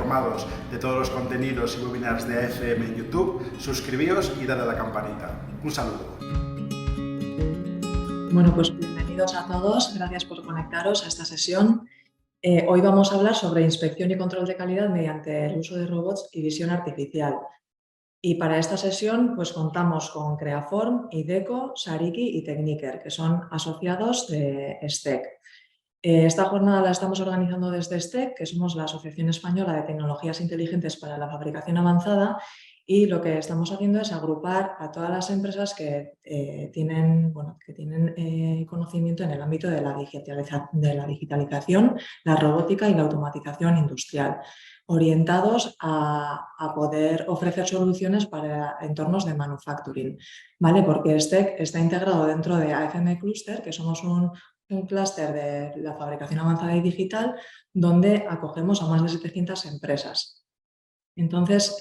informados de todos los contenidos y webinars de AFM en YouTube, suscribíos y dale a la campanita. Un saludo. Bueno, pues bienvenidos a todos. Gracias por conectaros a esta sesión. Hoy vamos a hablar sobre inspección y control de calidad mediante el uso de robots y visión artificial. Y para esta sesión pues contamos con Creaform, Iveco, Sariki y Techniker, que son asociados de STEC. Esta jornada la estamos organizando desde STEC, que somos la Asociación Española de Tecnologías Inteligentes para la Fabricación Avanzada, y lo que estamos haciendo es agrupar a todas las empresas que tienen conocimiento en el ámbito de la digitalización, la robótica y la automatización industrial, orientados a poder ofrecer soluciones para entornos de manufacturing, ¿vale? Porque STEC está integrado dentro de AFM Cluster, que somos un clúster de la fabricación avanzada y digital, donde acogemos a más de 700 empresas. Entonces,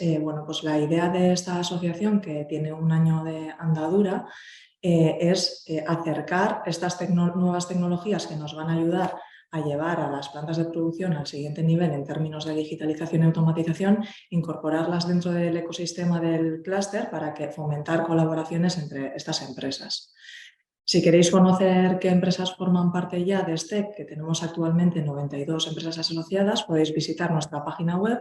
pues la idea de esta asociación, que tiene un año de andadura, es acercar estas nuevas tecnologías que nos van a ayudar a llevar a las plantas de producción al siguiente nivel en términos de digitalización y automatización, incorporarlas dentro del ecosistema del clúster para fomentar colaboraciones entre estas empresas. Si queréis conocer qué empresas forman parte ya de STEC, que tenemos actualmente 92 empresas asociadas, podéis visitar nuestra página web,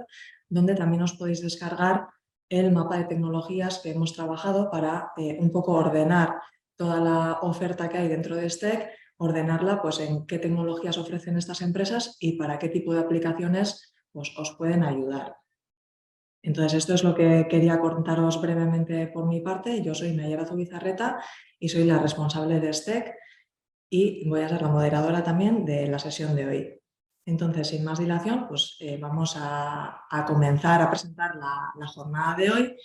donde también os podéis descargar el mapa de tecnologías que hemos trabajado para un poco ordenar toda la oferta que hay dentro de STEC, ordenarla pues, en qué tecnologías ofrecen estas empresas y para qué tipo de aplicaciones pues, os pueden ayudar. Entonces, esto es lo que quería contaros brevemente por mi parte. Yo soy Nayara Zubizarreta y soy la responsable de STEC y voy a ser la moderadora también de la sesión de hoy. Entonces, sin más dilación, pues vamos a comenzar a presentar la jornada de hoy.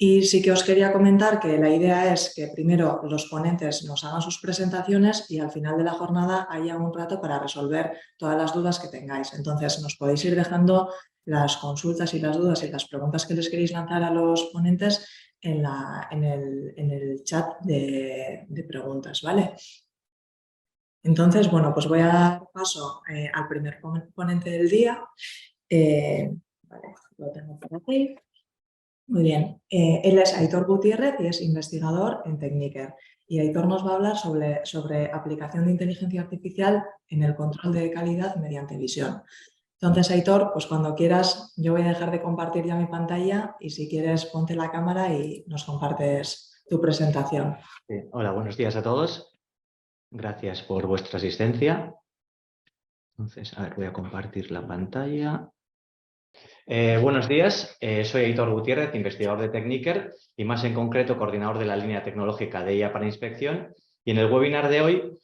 Y sí que os quería comentar que la idea es que primero los ponentes nos hagan sus presentaciones y al final de la jornada haya un rato para resolver todas las dudas que tengáis. Entonces, nos podéis ir dejando las consultas y las dudas y las preguntas que les queréis lanzar a los ponentes en el chat de preguntas, ¿vale? Entonces, bueno, pues voy a dar paso al primer ponente del día. Vale, lo tengo por aquí. Muy bien. Él es Aitor Gutiérrez y es investigador en Techniker. Y Aitor nos va a hablar sobre aplicación de inteligencia artificial en el control de calidad mediante visión. Entonces, Aitor, pues cuando quieras, yo voy a dejar de compartir ya mi pantalla y si quieres, ponte la cámara y nos compartes tu presentación. Hola, buenos días a todos. Gracias por vuestra asistencia. Entonces, a ver, voy a compartir la pantalla. Buenos días, soy Aitor Gutiérrez, investigador de Techniker y más en concreto coordinador de la línea tecnológica de IA para inspección. Y en el webinar de hoy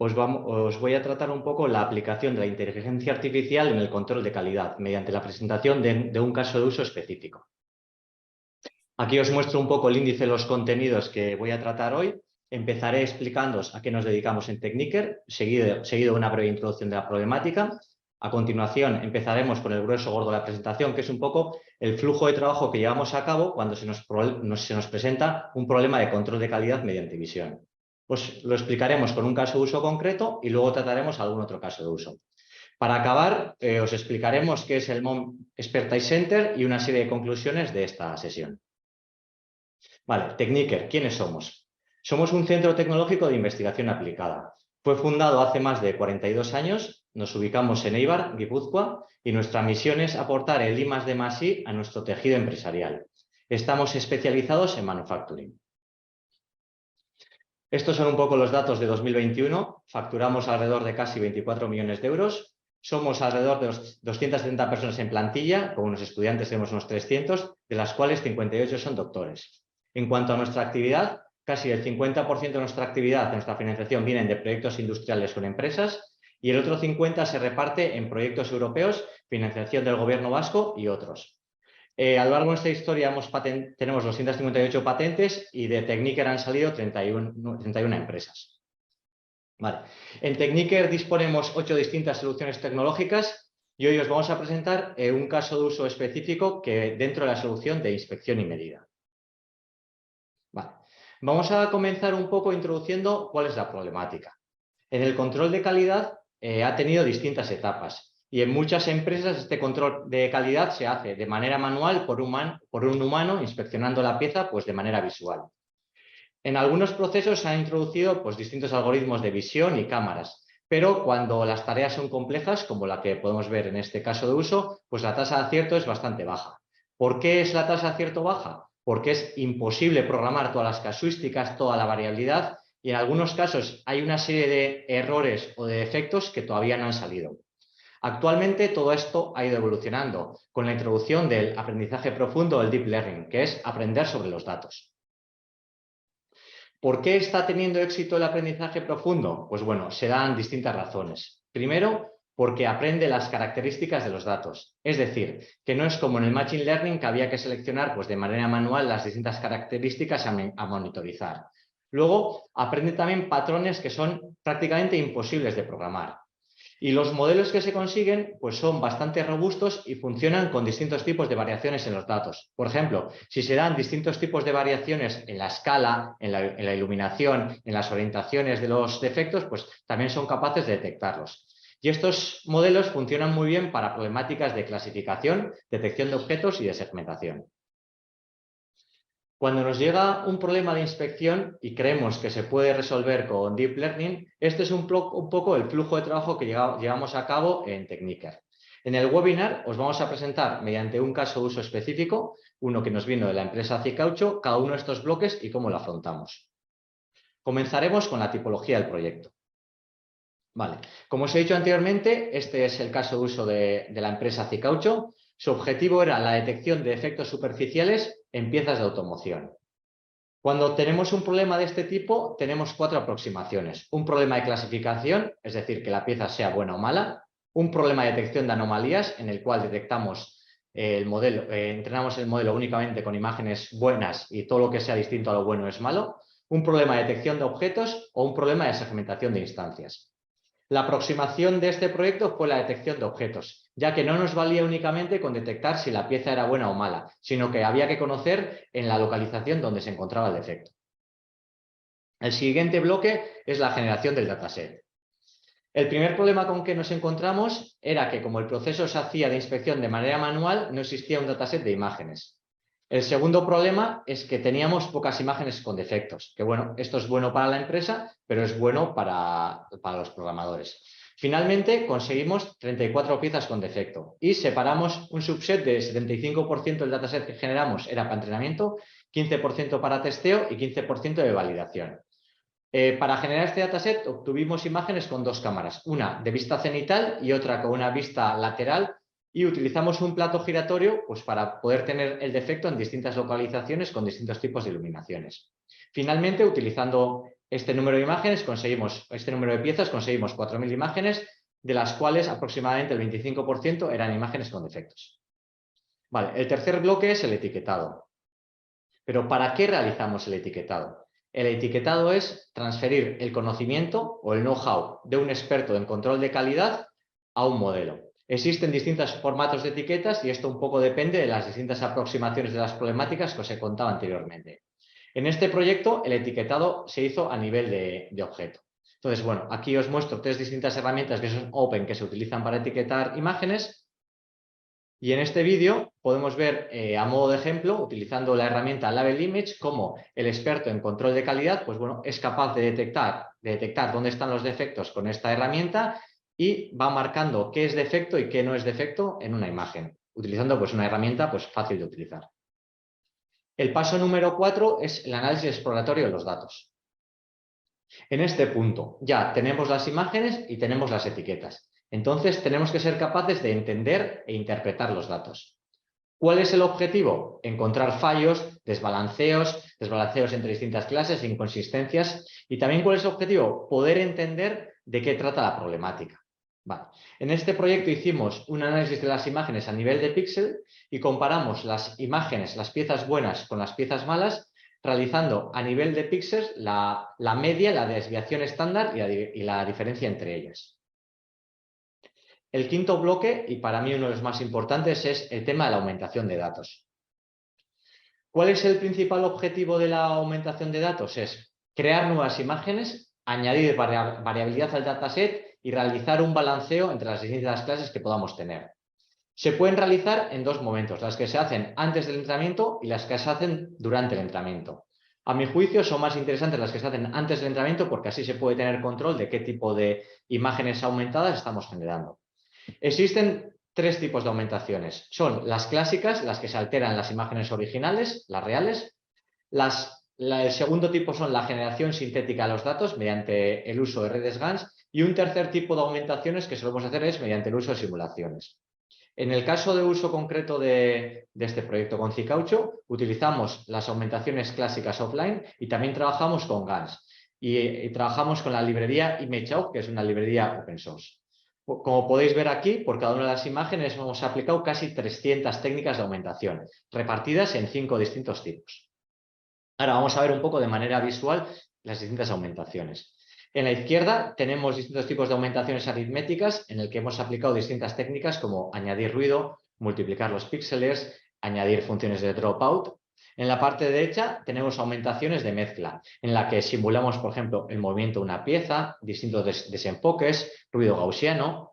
os voy a tratar un poco la aplicación de la inteligencia artificial en el control de calidad mediante la presentación de un caso de uso específico. Aquí os muestro un poco el índice de los contenidos que voy a tratar hoy. Empezaré explicándoos a qué nos dedicamos en Techniker, seguido de una breve introducción de la problemática. A continuación empezaremos con el grueso gordo de la presentación, que es un poco el flujo de trabajo que llevamos a cabo cuando se nos presenta un problema de control de calidad mediante visión. Pues lo explicaremos con un caso de uso concreto y luego trataremos algún otro caso de uso. Para acabar, os explicaremos qué es el MOM Expertise Center y una serie de conclusiones de esta sesión. Vale, Techniker, ¿quiénes somos? Somos un centro tecnológico de investigación aplicada. Fue fundado hace más de 42 años, nos ubicamos en Eibar, Guipúzcoa, y nuestra misión es aportar el I+D+I a nuestro tejido empresarial. Estamos especializados en manufacturing. Estos son un poco los datos de 2021. Facturamos alrededor de casi 24 millones de euros. Somos alrededor de 270 personas en plantilla, con unos estudiantes tenemos unos 300, de las cuales 58 son doctores. En cuanto a nuestra actividad, casi el 50% de nuestra actividad, de nuestra financiación, vienen de proyectos industriales con empresas y el otro 50% se reparte en proyectos europeos, financiación del gobierno vasco y otros. A lo largo de nuestra historia tenemos 258 patentes y de Techniker han salido 31 empresas. Vale. En Techniker disponemos 8 distintas soluciones tecnológicas y hoy os vamos a presentar un caso de uso específico que dentro de la solución de inspección y medida. Vale. Vamos a comenzar un poco introduciendo cuál es la problemática. En el control de calidad ha tenido distintas etapas Y en muchas empresas este control de calidad se hace de manera manual por un humano inspeccionando la pieza pues, de manera visual. En algunos procesos se han introducido pues, distintos algoritmos de visión y cámaras, pero cuando las tareas son complejas, como la que podemos ver en este caso de uso, pues la tasa de acierto es bastante baja. ¿Por qué es la tasa de acierto baja? Porque es imposible programar todas las casuísticas, toda la variabilidad, y en algunos casos hay una serie de errores o de defectos que todavía no han salido. Actualmente todo esto ha ido evolucionando con la introducción del aprendizaje profundo, el deep learning, que es aprender sobre los datos. ¿Por qué está teniendo éxito el aprendizaje profundo? Pues bueno, se dan distintas razones. Primero, porque aprende las características de los datos. Es decir, que no es como en el Machine Learning que había que seleccionar pues, de manera manual las distintas características a monitorizar. Luego, aprende también patrones que son prácticamente imposibles de programar. Y los modelos que se consiguen pues son bastante robustos y funcionan con distintos tipos de variaciones en los datos. Por ejemplo, si se dan distintos tipos de variaciones en la escala, en la iluminación, en las orientaciones de los defectos, pues también son capaces de detectarlos. Y estos modelos funcionan muy bien para problemáticas de clasificación, detección de objetos y de segmentación. Cuando nos llega un problema de inspección y creemos que se puede resolver con Deep Learning, este es un poco el flujo de trabajo que llevamos a cabo en Techniker. En el webinar os vamos a presentar mediante un caso de uso específico, uno que nos vino de la empresa Cicaucho, cada uno de estos bloques y cómo lo afrontamos. Comenzaremos con la tipología del proyecto. Vale. Como os he dicho anteriormente, este es el caso de uso de la empresa Cicaucho. Su objetivo era la detección de efectos superficiales en piezas de automoción. Cuando tenemos un problema de este tipo, tenemos 4 aproximaciones. Un problema de clasificación, es decir, que la pieza sea buena o mala. Un problema de detección de anomalías, en el cual detectamos el modelo, entrenamos el modelo únicamente con imágenes buenas y todo lo que sea distinto a lo bueno es malo. Un problema de detección de objetos o un problema de segmentación de instancias. La aproximación de este proyecto fue la detección de objetos, ya que no nos valía únicamente con detectar si la pieza era buena o mala, sino que había que conocer en la localización donde se encontraba el defecto. El siguiente bloque es la generación del dataset. El primer problema con que nos encontramos era que como el proceso se hacía de inspección de manera manual, no existía un dataset de imágenes. El segundo problema es que teníamos pocas imágenes con defectos, que bueno, esto es bueno para la empresa, pero es bueno para los programadores. Finalmente conseguimos 34 piezas con defecto y separamos un subset de 75% del dataset que generamos era para entrenamiento, 15% para testeo y 15% de validación. Para generar este dataset obtuvimos imágenes con 2 cámaras, una de vista cenital y otra con una vista lateral, y utilizamos un plato giratorio pues, para poder tener el defecto en distintas localizaciones con distintos tipos de iluminaciones. Finalmente, utilizando este número de imágenes, este número de piezas, conseguimos 4.000 imágenes, de las cuales aproximadamente el 25% eran imágenes con defectos. Vale, el tercer bloque es el etiquetado. Pero ¿para qué realizamos el etiquetado? El etiquetado es transferir el conocimiento o el know-how de un experto en control de calidad a un modelo. Existen distintos formatos de etiquetas y esto un poco depende de las distintas aproximaciones de las problemáticas que os he contado anteriormente. En este proyecto el etiquetado se hizo a nivel de objeto. Entonces, bueno, aquí os muestro 3 distintas herramientas que son open que se utilizan para etiquetar imágenes. Y en este vídeo podemos ver a modo de ejemplo, utilizando la herramienta Label Image, cómo el experto en control de calidad pues bueno, es capaz de detectar dónde están los defectos con esta herramienta y va marcando qué es defecto y qué no es defecto en una imagen, utilizando pues, una herramienta pues, fácil de utilizar. El paso número 4 es el análisis exploratorio de los datos. En este punto ya tenemos las imágenes y tenemos las etiquetas. Entonces tenemos que ser capaces de entender e interpretar los datos. ¿Cuál es el objetivo? Encontrar fallos, desbalanceos entre distintas clases, inconsistencias. Y también ¿cuál es el objetivo? Poder entender de qué trata la problemática. Vale. En este proyecto hicimos un análisis de las imágenes a nivel de píxel y comparamos las imágenes, las piezas buenas con las piezas malas, realizando a nivel de píxeles la media, la desviación estándar y la diferencia entre ellas. El quinto bloque, y para mí uno de los más importantes, es el tema de la aumentación de datos. ¿Cuál es el principal objetivo de la aumentación de datos? Es crear nuevas imágenes, añadir variabilidad al dataset y realizar un balanceo entre las distintas clases que podamos tener. Se pueden realizar en dos momentos, las que se hacen antes del entrenamiento y las que se hacen durante el entrenamiento. A mi juicio son más interesantes las que se hacen antes del entrenamiento porque así se puede tener control de qué tipo de imágenes aumentadas estamos generando. Existen tres tipos de aumentaciones. Son las clásicas, las que se alteran las imágenes originales, las reales. El segundo tipo son la generación sintética de los datos mediante el uso de redes GANs. Y un tercer tipo de aumentaciones que solemos hacer es mediante el uso de simulaciones. En el caso de uso concreto de este proyecto con Cicaucho, utilizamos las aumentaciones clásicas offline y también trabajamos con GANs. Y trabajamos con la librería ImageAug, que es una librería open source. Como podéis ver aquí, por cada una de las imágenes hemos aplicado casi 300 técnicas de aumentación, repartidas en 5 distintos tipos. Ahora vamos a ver un poco de manera visual las distintas aumentaciones. En la izquierda tenemos distintos tipos de aumentaciones aritméticas en el que hemos aplicado distintas técnicas como añadir ruido, multiplicar los píxeles, añadir funciones de dropout. En la parte derecha tenemos aumentaciones de mezcla, en la que simulamos, por ejemplo, el movimiento de una pieza, distintos desenfoques, ruido gaussiano.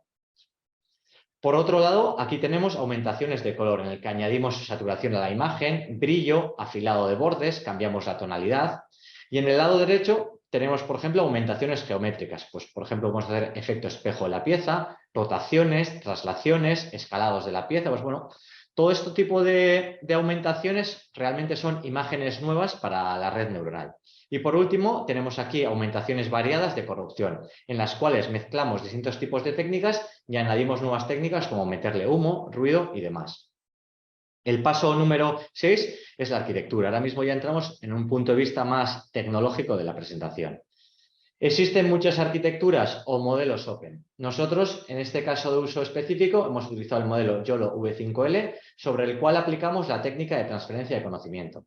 Por otro lado, aquí tenemos aumentaciones de color, en el que añadimos saturación a la imagen, brillo, afilado de bordes, cambiamos la tonalidad. Y en el lado derecho tenemos, por ejemplo, aumentaciones geométricas. Pues, por ejemplo, podemos hacer efecto espejo de la pieza, rotaciones, traslaciones, escalados de la pieza. Pues bueno, todo este tipo de aumentaciones realmente son imágenes nuevas para la red neuronal. Y por último, tenemos aquí aumentaciones variadas de corrupción, en las cuales mezclamos distintos tipos de técnicas y añadimos nuevas técnicas como meterle humo, ruido y demás. El paso número 6 es la arquitectura. Ahora mismo ya entramos en un punto de vista más tecnológico de la presentación. Existen muchas arquitecturas o modelos open. Nosotros, en este caso de uso específico, hemos utilizado el modelo YOLO V5L, sobre el cual aplicamos la técnica de transferencia de conocimiento.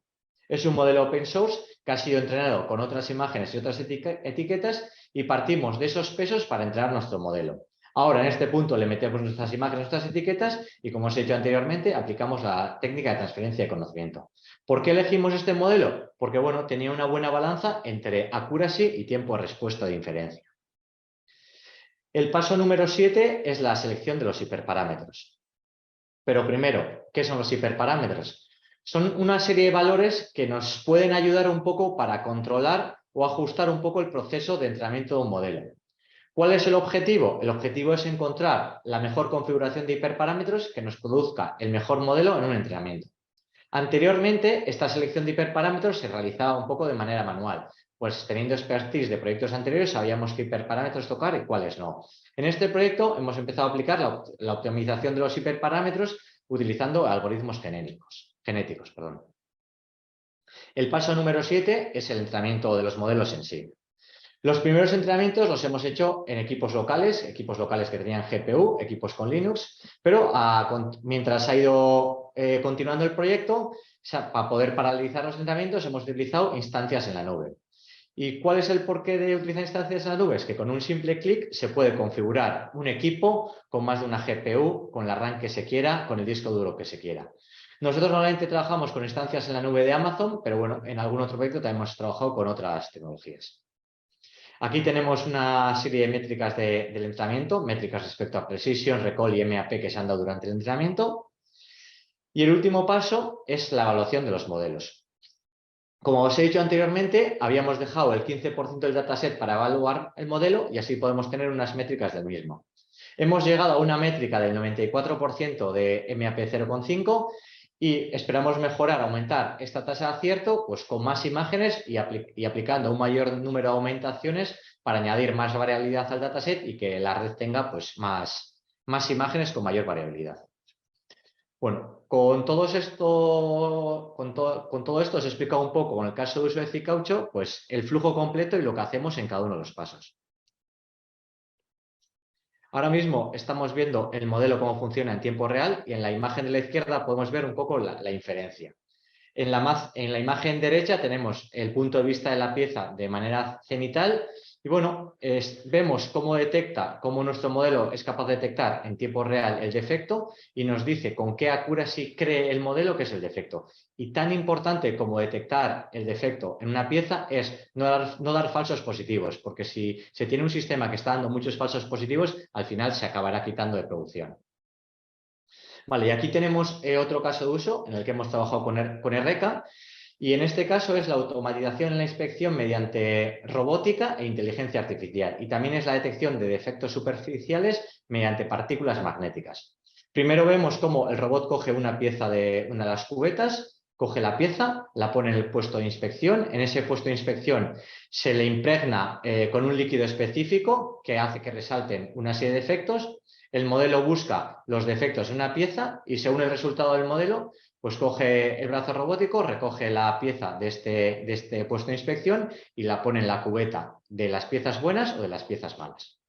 Es un modelo open source que ha sido entrenado con otras imágenes y otras etiquetas y partimos de esos pesos para entrenar nuestro modelo. Ahora, en este punto, le metemos nuestras imágenes, nuestras etiquetas y, como os he dicho anteriormente, aplicamos la técnica de transferencia de conocimiento. ¿Por qué elegimos este modelo? Porque, bueno, tenía una buena balanza entre accuracy y tiempo de respuesta de inferencia. El paso número 7 es la selección de los hiperparámetros. Pero primero, ¿qué son los hiperparámetros? Son una serie de valores que nos pueden ayudar un poco para controlar o ajustar un poco el proceso de entrenamiento de un modelo. ¿Cuál es el objetivo? El objetivo es encontrar la mejor configuración de hiperparámetros que nos produzca el mejor modelo en un entrenamiento. Anteriormente, esta selección de hiperparámetros se realizaba un poco de manera manual, pues teniendo expertise de proyectos anteriores sabíamos qué hiperparámetros tocar y cuáles no. En este proyecto hemos empezado a aplicar la optimización de los hiperparámetros utilizando algoritmos genéticos. El paso número 7 es el entrenamiento de los modelos en sí. Los primeros entrenamientos los hemos hecho en equipos locales que tenían GPU, equipos con Linux, pero mientras ha ido continuando el proyecto, para poder paralizar los entrenamientos hemos utilizado instancias en la nube. ¿Y cuál es el porqué de utilizar instancias en la nube? Es que con un simple clic se puede configurar un equipo con más de una GPU, con la RAM que se quiera, con el disco duro que se quiera. Nosotros normalmente trabajamos con instancias en la nube de Amazon, pero bueno, en algún otro proyecto también hemos trabajado con otras tecnologías. Aquí tenemos una serie de métricas del entrenamiento, métricas respecto a Precision, Recall y MAP que se han dado durante el entrenamiento. Y el último paso es la evaluación de los modelos. Como os he dicho anteriormente, habíamos dejado el 15% del dataset para evaluar el modelo y así podemos tener unas métricas del mismo. Hemos llegado a una métrica del 94% de MAP 0,5 y esperamos mejorar, aumentar esta tasa de acierto pues, con más imágenes y aplicando un mayor número de aumentaciones para añadir más variabilidad al dataset y que la red tenga pues, más imágenes con mayor variabilidad. Bueno, con todo esto os he explicado un poco, con el caso de uso de Cicaucho, pues el flujo completo y lo que hacemos en cada uno de los pasos. Ahora mismo estamos viendo el modelo cómo funciona en tiempo real y en la imagen de la izquierda podemos ver un poco la inferencia. En la imagen derecha tenemos el punto de vista de la pieza de manera cenital Y bueno, vemos cómo nuestro modelo es capaz de detectar en tiempo real el defecto y nos dice con qué accuracy cree el modelo que es el defecto. Y tan importante como detectar el defecto en una pieza es no dar falsos positivos, porque si se tiene un sistema que está dando muchos falsos positivos, al final se acabará quitando de producción. Vale, y aquí tenemos otro caso de uso en el que hemos trabajado con Eureka. Y en este caso es la automatización en la inspección mediante robótica e inteligencia artificial. Y también es la detección de defectos superficiales mediante partículas magnéticas. Primero vemos cómo el robot coge una pieza de una de las cubetas, coge la pieza, la pone en el puesto de inspección. En ese puesto de inspección se le impregna con un líquido específico que hace que resalten una serie de defectos. El modelo busca los defectos en una pieza y según el resultado del modelo, pues coge el brazo robótico, recoge la pieza de este puesto de inspección y la pone en la cubeta de las piezas buenas o de las piezas malas.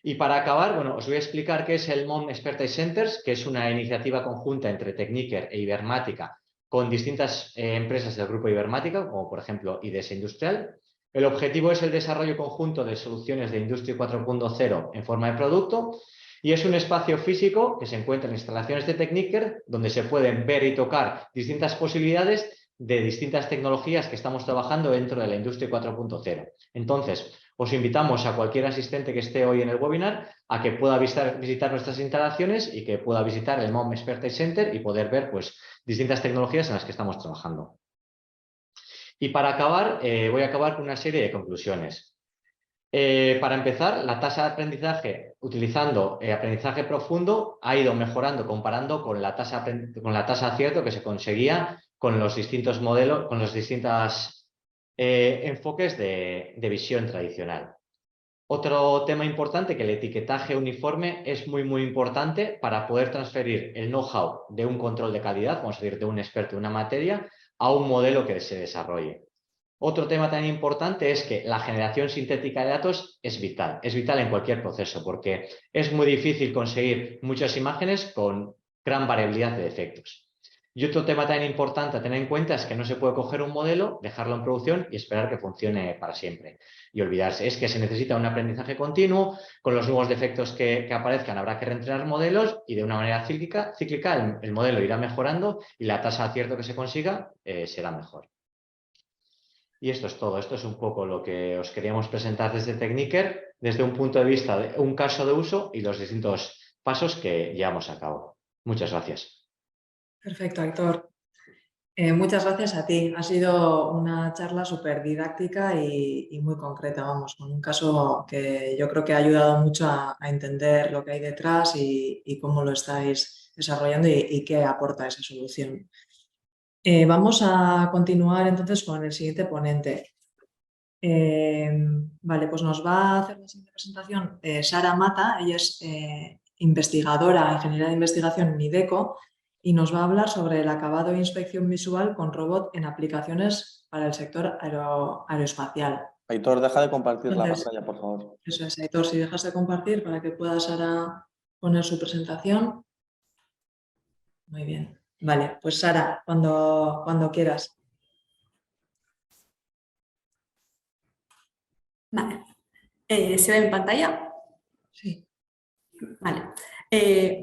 Y para acabar, bueno, os voy a explicar qué es el MOM Expertise Centers, que es una iniciativa conjunta entre Tecniker e Ibermática con distintas empresas del grupo Ibermática, como por ejemplo IDS Industrial. El objetivo es el desarrollo conjunto de soluciones de Industria 4.0 en forma de producto. Y es un espacio físico que se encuentra en instalaciones de Tecniker, donde se pueden ver y tocar distintas posibilidades de distintas tecnologías que estamos trabajando dentro de la Industria 4.0. Entonces, os invitamos a cualquier asistente que esté hoy en el webinar a que pueda visitar nuestras instalaciones y que pueda visitar el MOM Expertise Center y poder ver pues, distintas tecnologías en las que estamos trabajando. Y para acabar, voy a acabar con una serie de conclusiones. Para empezar, la tasa de aprendizaje utilizando aprendizaje profundo ha ido mejorando comparando con la tasa de acierto que se conseguía con los distintos modelos, con los distintos enfoques de visión tradicional. Otro tema importante, que el etiquetaje uniforme es muy importante para poder transferir el know-how de un control de calidad, vamos a decir, de un experto en una materia, a un modelo que se desarrolle. Otro tema tan importante es que la generación sintética de datos es vital en cualquier proceso, porque es muy difícil conseguir muchas imágenes con gran variabilidad de defectos. Y otro tema tan importante a tener en cuenta es que no se puede coger un modelo, dejarlo en producción y esperar que funcione para siempre. Y olvidarse, es que se necesita un aprendizaje continuo, con los nuevos defectos que aparezcan habrá que reentrenar modelos y de una manera cíclica el modelo irá mejorando y la tasa de acierto que se consiga será mejor. Y esto es todo, esto es un poco lo que os queríamos presentar desde Tecniker, desde un punto de vista de un caso de uso y los distintos pasos que llevamos a cabo. Muchas gracias. Perfecto, Héctor. Muchas gracias a ti. Ha sido una charla súper didáctica y muy concreta, vamos, con un caso que yo creo que ha ayudado mucho a entender lo que hay detrás y cómo lo estáis desarrollando y qué aporta esa solución. Vamos a continuar entonces con el siguiente ponente. Vale, pues nos va a hacer la siguiente presentación Sara Mata. Ella es investigadora, ingeniera de investigación en IDECO y nos va a hablar sobre el acabado e inspección visual con robot en aplicaciones para el sector aeroespacial. Aitor, deja de compartir Entonces, la pantalla, por favor. Eso es, Aitor, si dejas de compartir para que pueda Sara poner su presentación. Muy bien. Vale, pues Sara, cuando quieras. Vale. ¿Se ve en pantalla? Sí. Vale.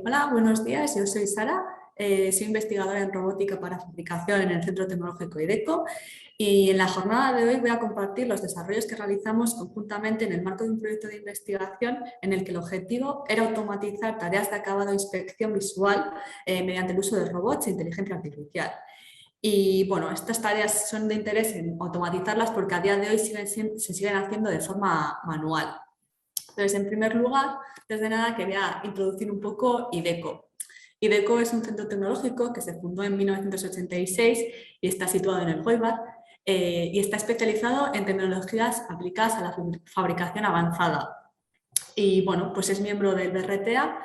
Hola, buenos días. Yo soy Sara. Soy investigadora en robótica para fabricación en el Centro Tecnológico IDECO y en la jornada de hoy voy a compartir los desarrollos que realizamos conjuntamente en el marco de un proyecto de investigación en el que el objetivo era automatizar tareas de acabado e inspección visual mediante el uso de robots e inteligencia artificial. Y bueno, estas tareas son de interés en automatizarlas porque a día de hoy se siguen haciendo de forma manual. Entonces, en primer lugar, desde nada quería introducir un poco IDECO. IDECO es un centro tecnológico que se fundó en 1986 y está situado en el Goibar y está especializado en tecnologías aplicadas a la fabricación avanzada. Y bueno, pues es miembro del BRTA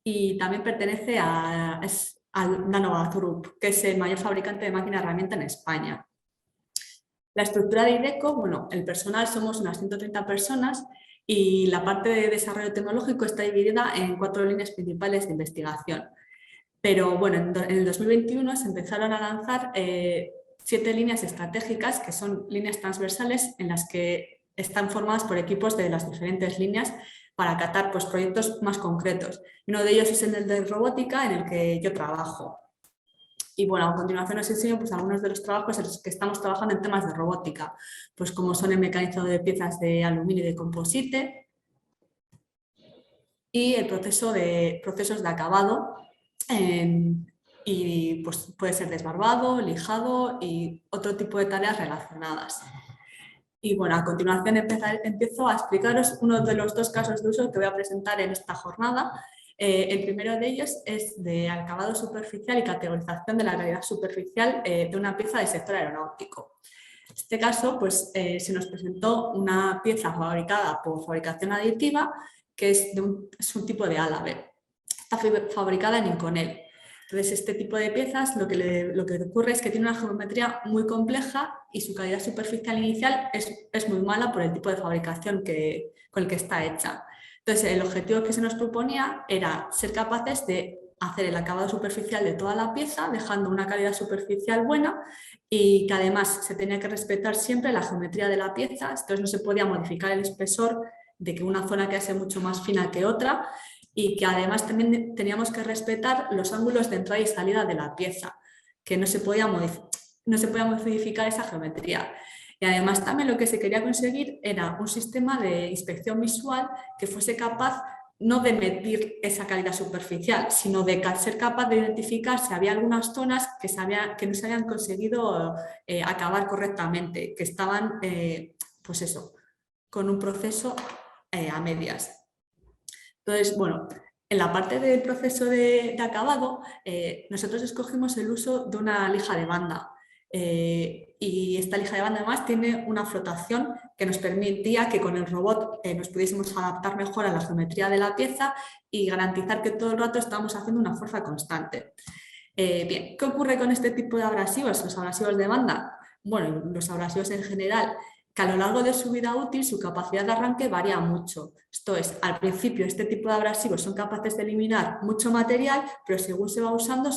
y también pertenece al Nanovac Group, que es el mayor fabricante de máquina herramienta en España. La estructura de IDECO, bueno, el personal somos unas 130 personas y la parte de desarrollo tecnológico está dividida en 4 líneas principales de investigación. Pero bueno, en el 2021 se empezaron a lanzar 7 líneas estratégicas, que son líneas transversales en las que están formadas por equipos de las diferentes líneas para acatar pues, proyectos más concretos. Uno de ellos es el de robótica, en el que yo trabajo. Y bueno, a continuación os enseño pues, algunos de los trabajos en los que estamos trabajando en temas de robótica, pues como son el mecanizado de piezas de aluminio y de composite y el procesos de acabado, y pues, puede ser desbarbado, lijado y otro tipo de tareas relacionadas. Y bueno, a continuación empiezo a explicaros uno de los dos casos de uso que voy a presentar en esta jornada. El primero de ellos es de acabado superficial y categorización de la calidad superficial de una pieza del sector aeronáutico. En este caso, pues, se nos presentó una pieza fabricada por fabricación aditiva, que es un tipo de álabe. Está fabricada en Inconel. Entonces, este tipo de piezas lo que ocurre es que tiene una geometría muy compleja y su calidad superficial inicial es muy mala por el tipo de fabricación con el que está hecha. Entonces, el objetivo que se nos proponía era ser capaces de hacer el acabado superficial de toda la pieza, dejando una calidad superficial buena, y que además se tenía que respetar siempre la geometría de la pieza. Entonces, no se podía modificar el espesor de que una zona quedase mucho más fina que otra, y que además también teníamos que respetar los ángulos de entrada y salida de la pieza, que no se podía modificar esa geometría. Y además también lo que se quería conseguir era un sistema de inspección visual que fuese capaz no de medir esa calidad superficial, sino de ser capaz de identificar si había algunas zonas que no se habían conseguido acabar correctamente, que estaban, pues eso, con un proceso a medias. Entonces, bueno, en la parte del proceso de acabado, nosotros escogimos el uso de una lija de banda. Y esta lija de banda además tiene una flotación que nos permitía que con el robot nos pudiésemos adaptar mejor a la geometría de la pieza y garantizar que todo el rato estábamos haciendo una fuerza constante. Bien, ¿qué ocurre con este tipo de abrasivos, los abrasivos de banda? Bueno, los abrasivos en general, que a lo largo de su vida útil su capacidad de arranque varía mucho. Esto es, al principio este tipo de abrasivos son capaces de eliminar mucho material, pero según se va usando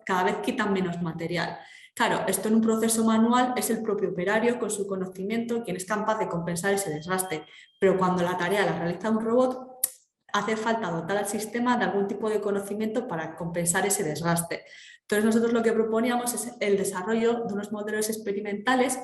cada vez quitan menos material. Claro, esto en un proceso manual es el propio operario con su conocimiento quien es capaz de compensar ese desgaste, pero cuando la tarea la realiza un robot, hace falta dotar al sistema de algún tipo de conocimiento para compensar ese desgaste. Entonces nosotros lo que proponíamos es el desarrollo de unos modelos experimentales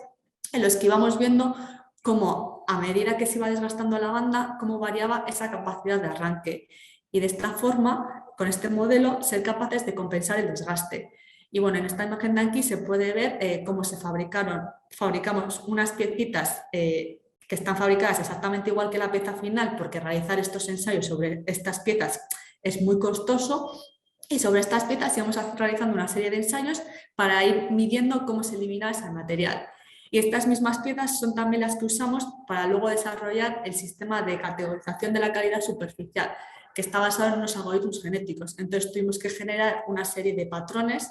en los que íbamos viendo cómo, a medida que se iba desgastando la banda, cómo variaba esa capacidad de arranque. Y de esta forma, con este modelo, ser capaces de compensar el desgaste. Y bueno, en esta imagen de aquí se puede ver cómo se fabricamos unas piecitas que están fabricadas exactamente igual que la pieza final, porque realizar estos ensayos sobre estas piezas es muy costoso. Y sobre estas piezas íbamos realizando una serie de ensayos para ir midiendo cómo se elimina ese material. Y estas mismas piezas son también las que usamos para luego desarrollar el sistema de categorización de la calidad superficial, que está basado en unos algoritmos genéticos. Entonces tuvimos que generar una serie de patrones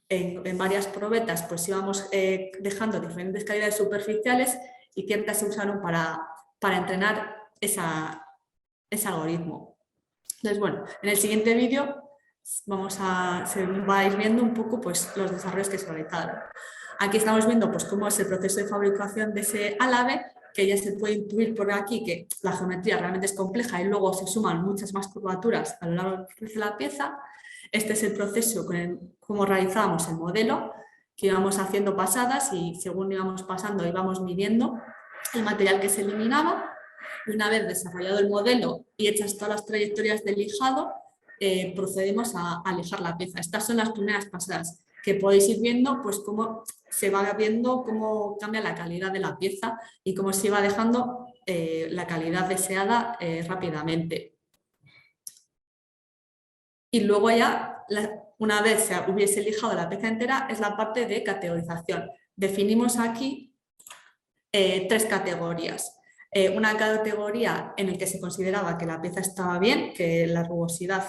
en varias probetas, pues íbamos dejando diferentes calidades superficiales y ciertas se usaron para entrenar ese algoritmo. Entonces, bueno, en el siguiente vídeo se va a ir viendo un poco pues, los desarrollos que se realizaron. Aquí estamos viendo pues, cómo es el proceso de fabricación de ese álabe, que ya se puede intuir por aquí que la geometría realmente es compleja y luego se suman muchas más curvaturas a lo largo de la pieza. Este es el proceso cómo realizábamos el modelo, que íbamos haciendo pasadas y según íbamos pasando íbamos midiendo el material que se eliminaba. Y una vez desarrollado el modelo y hechas todas las trayectorias del lijado, procedemos a lijar la pieza. Estas son las primeras pasadas, que podéis ir viendo pues, cómo se va viendo cómo cambia la calidad de la pieza y cómo se va dejando la calidad deseada rápidamente. Y luego ya, una vez se hubiese lijado la pieza entera, es la parte de categorización. Definimos aquí 3 categorías. Una categoría en la que se consideraba que la pieza estaba bien, que la rugosidad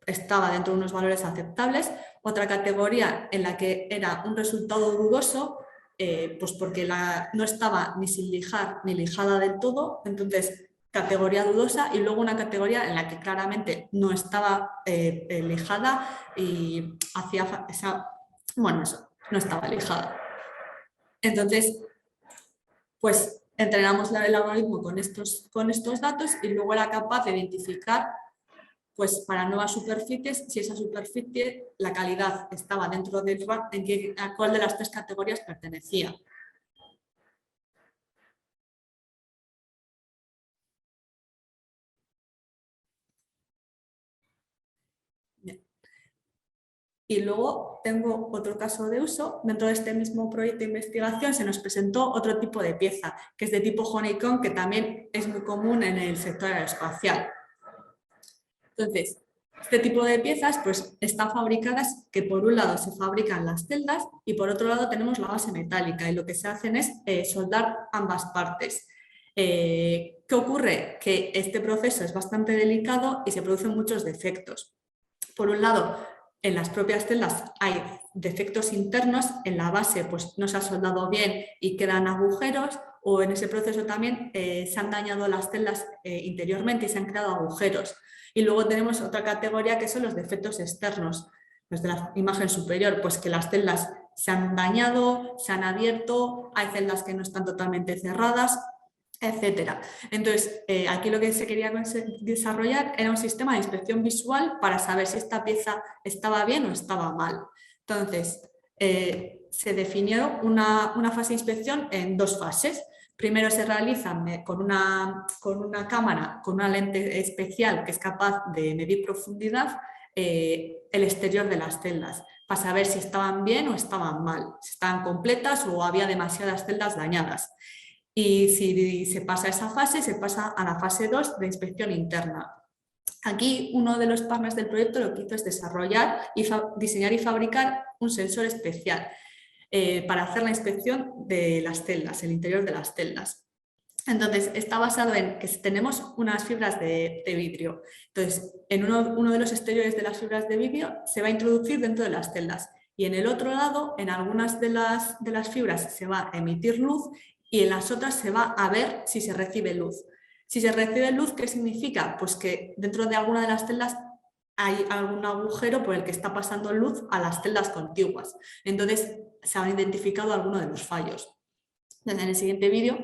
estaba dentro de unos valores aceptables. Otra categoría en la que era un resultado dudoso, pues porque no estaba ni sin lijar ni lijada del todo, entonces categoría dudosa. Y luego una categoría en la que claramente no estaba lijada y no estaba lijada. Entonces, pues entrenamos el algoritmo con estos datos y luego era capaz de identificar, pues para nuevas superficies, si esa superficie, la calidad estaba dentro del rango, a cuál de las 3 categorías pertenecía. Y luego tengo otro caso de uso. Dentro de este mismo proyecto de investigación se nos presentó otro tipo de pieza, que es de tipo honeycomb, que también es muy común en el sector aeroespacial. Entonces, este tipo de piezas pues, están fabricadas que por un lado se fabrican las celdas y por otro lado tenemos la base metálica y lo que se hacen es soldar ambas partes. ¿Qué ocurre? Que este proceso es bastante delicado y se producen muchos defectos. Por un lado, en las propias celdas hay defectos internos, en la base pues, no se ha soldado bien y quedan agujeros, o en ese proceso también se han dañado las celdas interiormente y se han creado agujeros. Y luego tenemos otra categoría que son los defectos externos, los de la imagen superior, pues que las celdas se han dañado, se han abierto, hay celdas que no están totalmente cerradas, etcétera. Entonces, aquí lo que se quería desarrollar era un sistema de inspección visual para saber si esta pieza estaba bien o estaba mal. Entonces, se definió una fase de inspección en 2 fases. Primero se realiza con una cámara, con una lente especial que es capaz de medir profundidad, el exterior de las celdas, para saber si estaban bien o estaban mal, si estaban completas o había demasiadas celdas dañadas. Y si se pasa esa fase, se pasa a la fase 2 de inspección interna. Aquí uno de los partners del proyecto lo que hizo es desarrollar y diseñar y fabricar un sensor especial para hacer la inspección de las celdas, el interior de las celdas. Entonces, está basado en que tenemos unas fibras de vidrio. Entonces, en uno de los exteriores de las fibras de vidrio se va a introducir dentro de las celdas y en el otro lado, en algunas de las fibras se va a emitir luz y en las otras se va a ver si se recibe luz. Si se recibe luz, ¿qué significa? Pues que dentro de alguna de las celdas hay algún agujero por el que está pasando luz a las celdas contiguas. Entonces, se han identificado algunos de los fallos. Entonces, en el siguiente vídeo,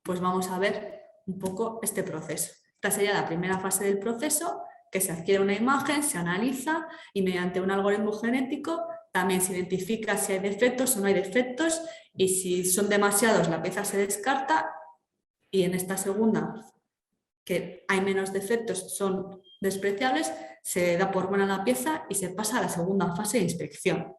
pues vamos a ver un poco este proceso. Esta sería la primera fase del proceso, que se adquiere una imagen, se analiza y mediante un algoritmo genético también se identifica si hay defectos o no hay defectos y si son demasiados la pieza se descarta y en esta segunda, que hay menos defectos, son despreciables, se da por buena la pieza y se pasa a la segunda fase de inspección.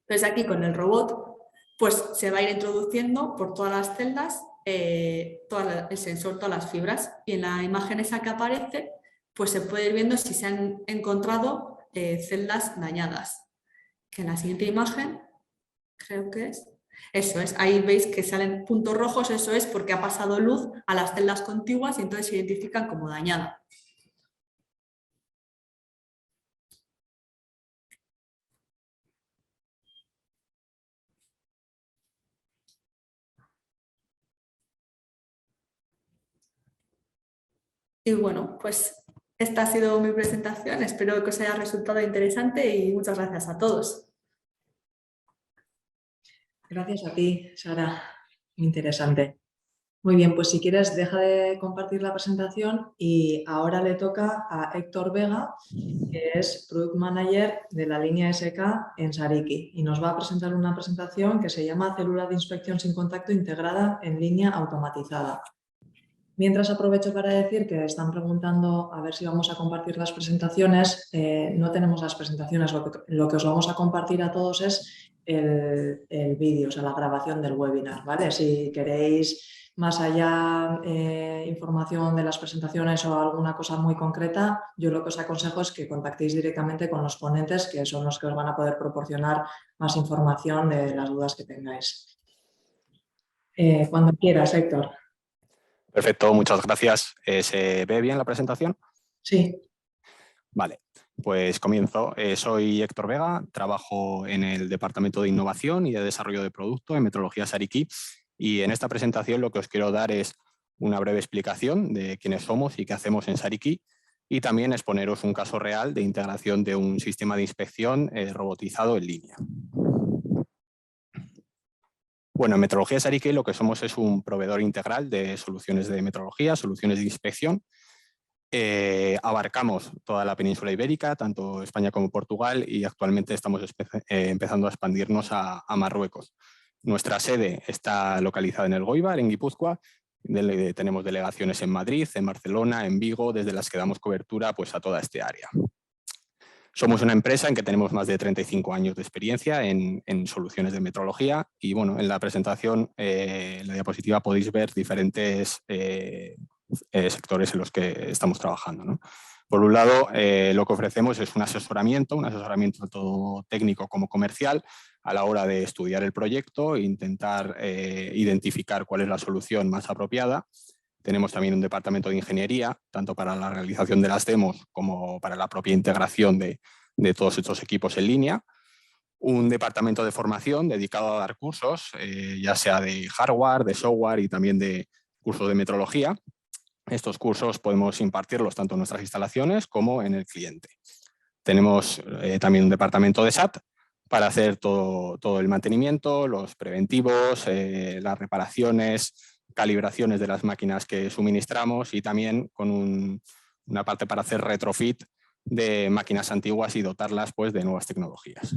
Entonces aquí con el robot pues se va a ir introduciendo por todas las celdas el sensor, todas las fibras y en la imagen esa que aparece pues se puede ir viendo si se han encontrado celdas dañadas. Que en la siguiente imagen, creo que es, eso es, ahí veis que salen puntos rojos, eso es porque ha pasado luz a las celdas contiguas y entonces se identifican como dañadas. Y bueno, pues esta ha sido mi presentación, espero que os haya resultado interesante y muchas gracias a todos. Gracias a ti, Sara. Muy interesante. Muy bien, pues si quieres deja de compartir la presentación y ahora le toca a Héctor Vega, que es Product Manager de la línea SK en Sariki y nos va a presentar una presentación que se llama Célula de inspección sin contacto integrada en línea automatizada. Mientras aprovecho para decir que están preguntando a ver si vamos a compartir las presentaciones. No tenemos las presentaciones, lo que os vamos a compartir a todos es el vídeo, o sea, la grabación del webinar, ¿vale? Si queréis más allá información de las presentaciones o alguna cosa muy concreta, yo lo que os aconsejo es que contactéis directamente con los ponentes, que son los que os van a poder proporcionar más información de las dudas que tengáis. Cuando quieras, Héctor. Perfecto, muchas gracias. ¿Se ve bien la presentación? Sí. Vale, pues comienzo. Soy Héctor Vega, trabajo en el Departamento de Innovación y de Desarrollo de Producto en Metrología Sariki y en esta presentación lo que os quiero dar es una breve explicación de quiénes somos y qué hacemos en Sariki y también exponeros un caso real de integración de un sistema de inspección robotizado en línea. Bueno, en Metrologías Arique lo que somos es un proveedor integral de soluciones de metrología, soluciones de inspección. Abarcamos toda la península ibérica, tanto España como Portugal, y actualmente estamos empezando a expandirnos a Marruecos. Nuestra sede está localizada en el Goibar, en Guipúzcoa. Tenemos delegaciones en Madrid, en Barcelona, en Vigo, desde las que damos cobertura pues, a toda este área. Somos una empresa en que tenemos más de 35 años de experiencia en soluciones de metrología y bueno, en la presentación, en la diapositiva podéis ver diferentes sectores en los que estamos trabajando, ¿no? Por un lado, lo que ofrecemos es un asesoramiento tanto técnico como comercial a la hora de estudiar el proyecto e intentar identificar cuál es la solución más apropiada. Tenemos también un departamento de ingeniería, tanto para la realización de las demos como para la propia integración de todos estos equipos en línea. Un departamento de formación dedicado a dar cursos, ya sea de hardware, de software y también de cursos de metrología. Estos cursos podemos impartirlos tanto en nuestras instalaciones como en el cliente. Tenemos también un departamento de SAT para hacer todo el mantenimiento, los preventivos, las reparaciones, calibraciones de las máquinas que suministramos y también con una parte para hacer retrofit de máquinas antiguas y dotarlas pues, de nuevas tecnologías.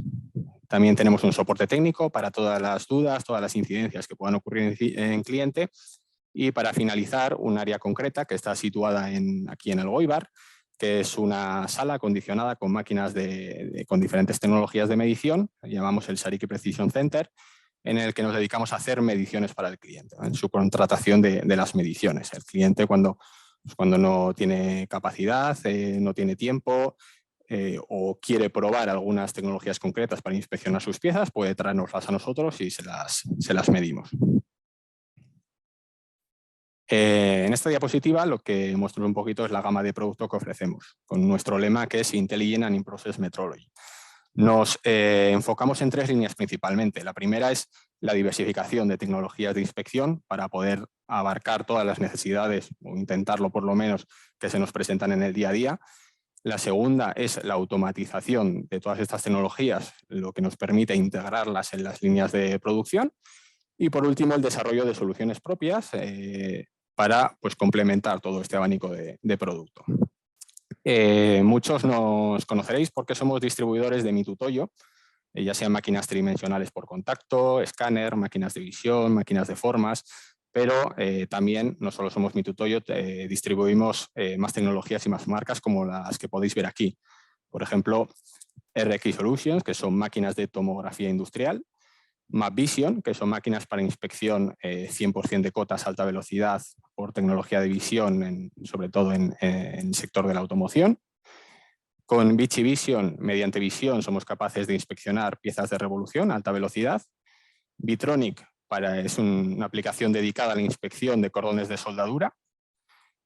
También tenemos un soporte técnico para todas las dudas, todas las incidencias que puedan ocurrir en cliente. Y para finalizar, un área concreta que está situada aquí en el Goibar, que es una sala acondicionada con máquinas con diferentes tecnologías de medición, llamamos el Sariki Precision Center, en el que nos dedicamos a hacer mediciones para el cliente, en su contratación de las mediciones. El cliente cuando no tiene capacidad, no tiene tiempo o quiere probar algunas tecnologías concretas para inspeccionar sus piezas, puede traernoslas a nosotros y se las medimos. En esta diapositiva lo que muestro un poquito es la gama de producto que ofrecemos, con nuestro lema que es Intelligent and In-Process Metrology. Nos enfocamos en 3 líneas principalmente. La primera es la diversificación de tecnologías de inspección para poder abarcar todas las necesidades, o intentarlo por lo menos, que se nos presentan en el día a día. La segunda es la automatización de todas estas tecnologías, lo que nos permite integrarlas en las líneas de producción. Y por último, el desarrollo de soluciones propias para pues, complementar todo este abanico de producto. Muchos nos conoceréis porque somos distribuidores de Mitutoyo, ya sean máquinas tridimensionales por contacto, escáner, máquinas de visión, máquinas de formas, pero también no solo somos Mitutoyo, distribuimos más tecnologías y más marcas como las que podéis ver aquí. Por ejemplo, RX Solutions, que son máquinas de tomografía industrial, MapVision, que son máquinas para inspección 100% de cotas alta velocidad por tecnología de visión, sobre todo en el sector de la automoción. Con Vichy Vision, mediante visión, somos capaces de inspeccionar piezas de revolución a alta velocidad. Vitronic es una aplicación dedicada a la inspección de cordones de soldadura.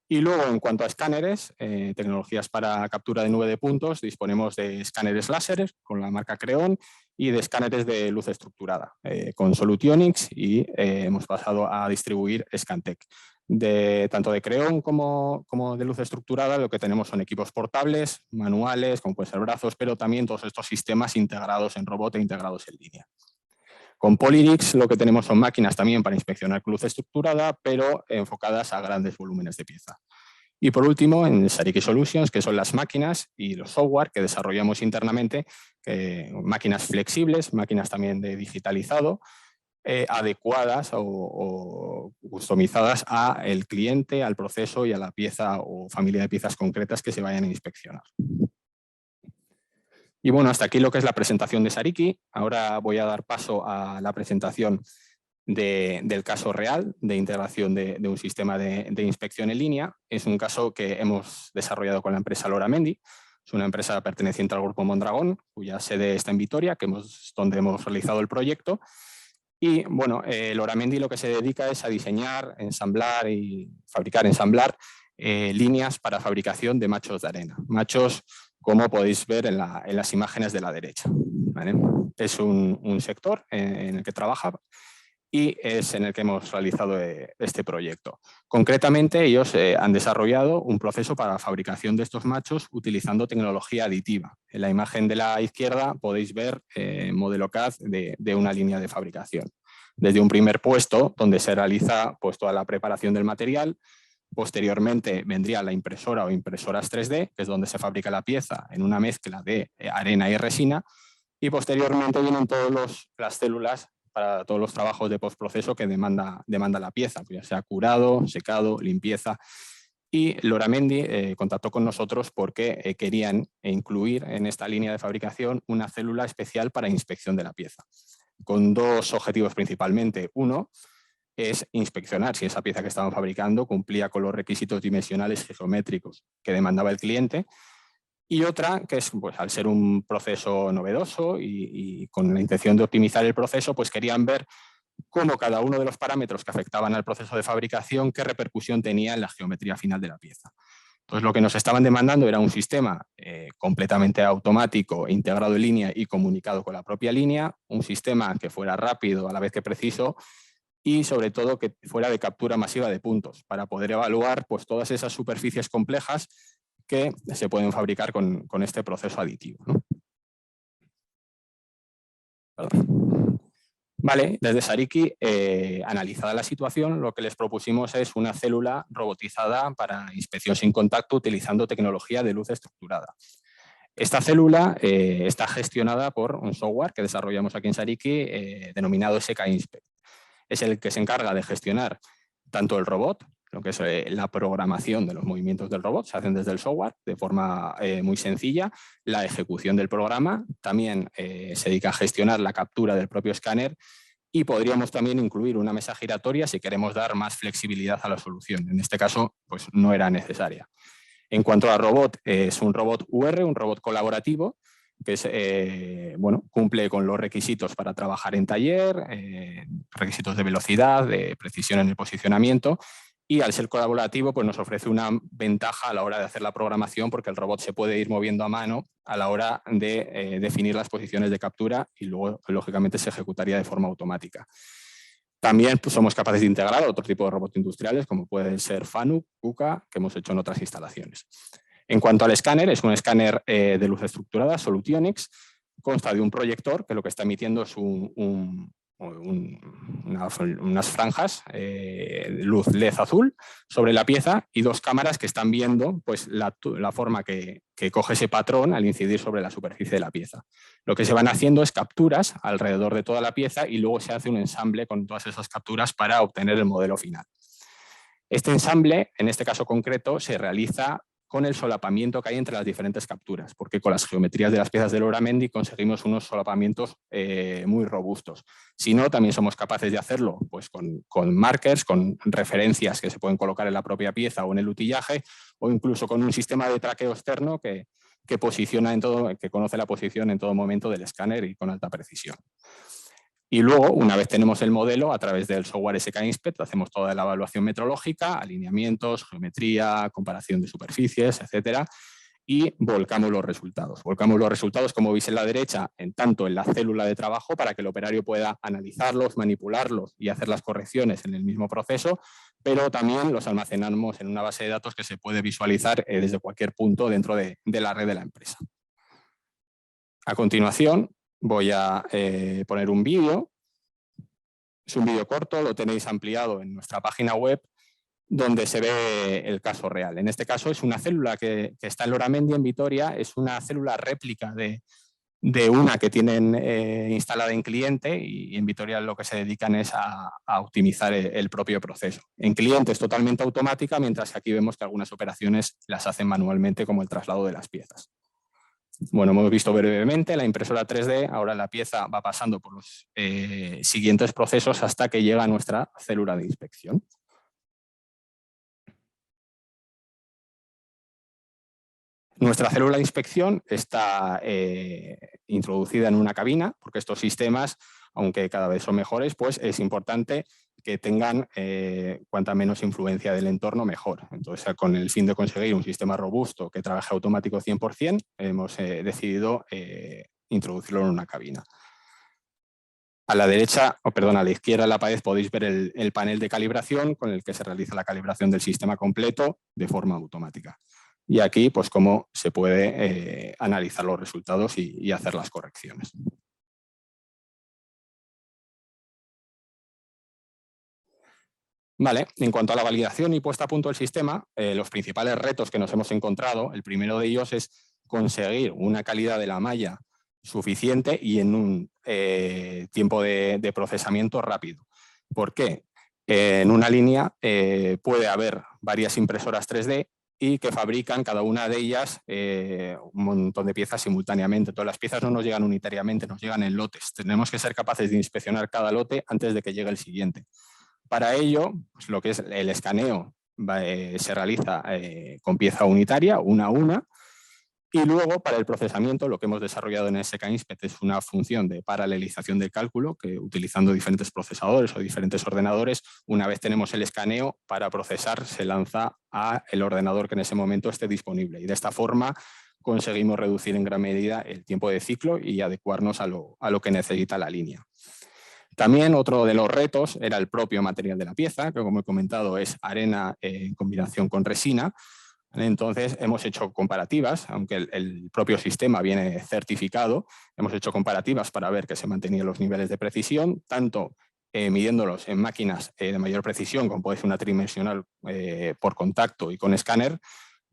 Y luego, en cuanto a escáneres, tecnologías para captura de nube de puntos, disponemos de escáneres láser con la marca Creon y de escáneres de luz estructurada con Solutionix y hemos pasado a distribuir Scantec. Tanto de Creon como de luz estructurada, lo que tenemos son equipos portables, manuales, como pueden ser brazos, pero también todos estos sistemas integrados en robot e integrados en línea. Con Polyrix lo que tenemos son máquinas también para inspeccionar luz estructurada, pero enfocadas a grandes volúmenes de pieza. Y por último, en Sariki Solutions, que son las máquinas y los software que desarrollamos internamente, máquinas flexibles, máquinas también de digitalizado, adecuadas o customizadas al cliente, al proceso y a la pieza o familia de piezas concretas que se vayan a inspeccionar. Y bueno, hasta aquí lo que es la presentación de Sariki. Ahora voy a dar paso a la presentación del caso real de integración de un sistema de inspección en línea. Es un caso que hemos desarrollado con la empresa Loramendi. Es una empresa perteneciente al grupo Mondragón, cuya sede está en Vitoria, donde hemos realizado el proyecto. Y bueno, Loramendi lo que se dedica es a diseñar, ensamblar y ensamblar líneas para fabricación de machos de arena. Machos, como podéis ver en las imágenes de la derecha, ¿vale? Es un sector en el que trabaja y es en el que hemos realizado este proyecto. Concretamente, ellos han desarrollado un proceso para la fabricación de estos machos utilizando tecnología aditiva. En la imagen de la izquierda podéis ver modelo CAD de una línea de fabricación. desde un primer puesto donde se realiza pues, toda la preparación del material. Posteriormente vendría la impresora o impresoras 3D, que es donde se fabrica la pieza en una mezcla de arena y resina. Y posteriormente vienen todas las células para todos los trabajos de postproceso que demanda la pieza, ya sea curado, secado, limpieza. Y Loramendi contactó con nosotros porque querían incluir en esta línea de fabricación una célula especial para inspección de la pieza, con dos objetivos principalmente. Uno es inspeccionar si esa pieza que estaban fabricando cumplía con los requisitos dimensionales y geométricos que demandaba el cliente. Y otra, que es, pues, al ser un proceso novedoso y con la intención de optimizar el proceso, pues querían ver cómo cada uno de los parámetros que afectaban al proceso de fabricación, qué repercusión tenía en la geometría final de la pieza. Entonces, lo que nos estaban demandando era un sistema completamente automático, integrado en línea y comunicado con la propia línea, un sistema que fuera rápido a la vez que preciso y, sobre todo, que fuera de captura masiva de puntos para poder evaluar pues, todas esas superficies complejas que se pueden fabricar con este proceso aditivo, ¿no? Vale, desde Sariki, analizada la situación, lo que les propusimos es una célula robotizada para inspección sin contacto utilizando tecnología de luz estructurada. Esta célula está gestionada por un software que desarrollamos aquí en Sariki denominado SK Inspect. Es el que se encarga de gestionar tanto el robot, lo que es la programación de los movimientos del robot, se hacen desde el software de forma muy sencilla, la ejecución del programa, también se dedica a gestionar la captura del propio escáner y podríamos también incluir una mesa giratoria si queremos dar más flexibilidad a la solución. En este caso, pues no era necesaria. En cuanto al robot, es un robot UR, un robot colaborativo, que es, bueno, cumple con los requisitos para trabajar en taller, requisitos de velocidad, de precisión en el posicionamiento, y al ser colaborativo pues nos ofrece una ventaja a la hora de hacer la programación porque el robot se puede ir moviendo a mano a la hora de definir las posiciones de captura y luego, lógicamente, se ejecutaría de forma automática. También pues, somos capaces de integrar otro tipo de robots industriales como pueden ser FANUC, KUKA, que hemos hecho en otras instalaciones. En cuanto al escáner, es un escáner de luz estructurada, Solutionix, consta de un proyector que lo que está emitiendo es unas franjas de luz LED azul sobre la pieza y dos cámaras que están viendo pues, la forma que coge ese patrón al incidir sobre la superficie de la pieza. Lo que se van haciendo es capturas alrededor de toda la pieza y luego se hace un ensamble con todas esas capturas para obtener el modelo final. Este ensamble, en este caso concreto, se realiza con el solapamiento que hay entre las diferentes capturas, porque con las geometrías de las piezas de Loramendi conseguimos unos solapamientos muy robustos. Si no, también somos capaces de hacerlo pues, con markers, con referencias que se pueden colocar en la propia pieza o en el utillaje, o incluso con un sistema de traqueo externo que conoce la posición en todo momento del escáner y con alta precisión. Y luego, una vez tenemos el modelo, a través del software SK Inspect, hacemos toda la evaluación metrológica, alineamientos, geometría, comparación de superficies, etcétera, y volcamos los resultados. Volcamos los resultados, como veis en la derecha, tanto en la célula de trabajo para que el operario pueda analizarlos, manipularlos y hacer las correcciones en el mismo proceso, pero también los almacenamos en una base de datos que se puede visualizar desde cualquier punto dentro de la red de la empresa. A continuación, voy a poner un vídeo. Es un vídeo corto, lo tenéis ampliado en nuestra página web, donde se ve el caso real. En este caso es una célula que está en Loramendi, en Vitoria, es una célula réplica de una que tienen instalada en cliente y en Vitoria lo que se dedican es a optimizar el propio proceso. En cliente es totalmente automática, mientras que aquí vemos que algunas operaciones las hacen manualmente, como el traslado de las piezas. Bueno, hemos visto brevemente la impresora 3D, ahora la pieza va pasando por los siguientes procesos hasta que llega a nuestra célula de inspección. Nuestra célula de inspección está introducida en una cabina, porque estos sistemas, aunque cada vez son mejores, pues es importante que tengan cuanta menos influencia del entorno, mejor. Entonces, con el fin de conseguir un sistema robusto que trabaje automático 100%, hemos decidido introducirlo en una cabina. A la derecha, a la izquierda de la pared podéis ver el panel de calibración con el que se realiza la calibración del sistema completo de forma automática. Y aquí, pues, cómo se puede analizar los resultados y hacer las correcciones. Vale, en cuanto a la validación y puesta a punto del sistema, los principales retos que nos hemos encontrado, el primero de ellos es conseguir una calidad de la malla suficiente y en un tiempo de procesamiento rápido. ¿Por qué? En una línea puede haber varias impresoras 3D y que fabrican cada una de ellas un montón de piezas simultáneamente. Todas las piezas no nos llegan unitariamente, nos llegan en lotes. Tenemos que ser capaces de inspeccionar cada lote antes de que llegue el siguiente. Para ello, pues lo que es el escaneo se realiza con pieza unitaria, una a una, y luego para el procesamiento lo que hemos desarrollado en SK-Inspect es una función de paralelización del cálculo que utilizando diferentes procesadores o diferentes ordenadores, una vez tenemos el escaneo para procesar se lanza al ordenador que en ese momento esté disponible y de esta forma conseguimos reducir en gran medida el tiempo de ciclo y adecuarnos a lo que necesita la línea. También otro de los retos era el propio material de la pieza, que como he comentado es arena en combinación con resina. Entonces hemos hecho comparativas, aunque el propio sistema viene certificado, hemos hecho comparativas para ver que se mantenían los niveles de precisión, tanto midiéndolos en máquinas de mayor precisión, como puede ser una tridimensional por contacto y con escáner,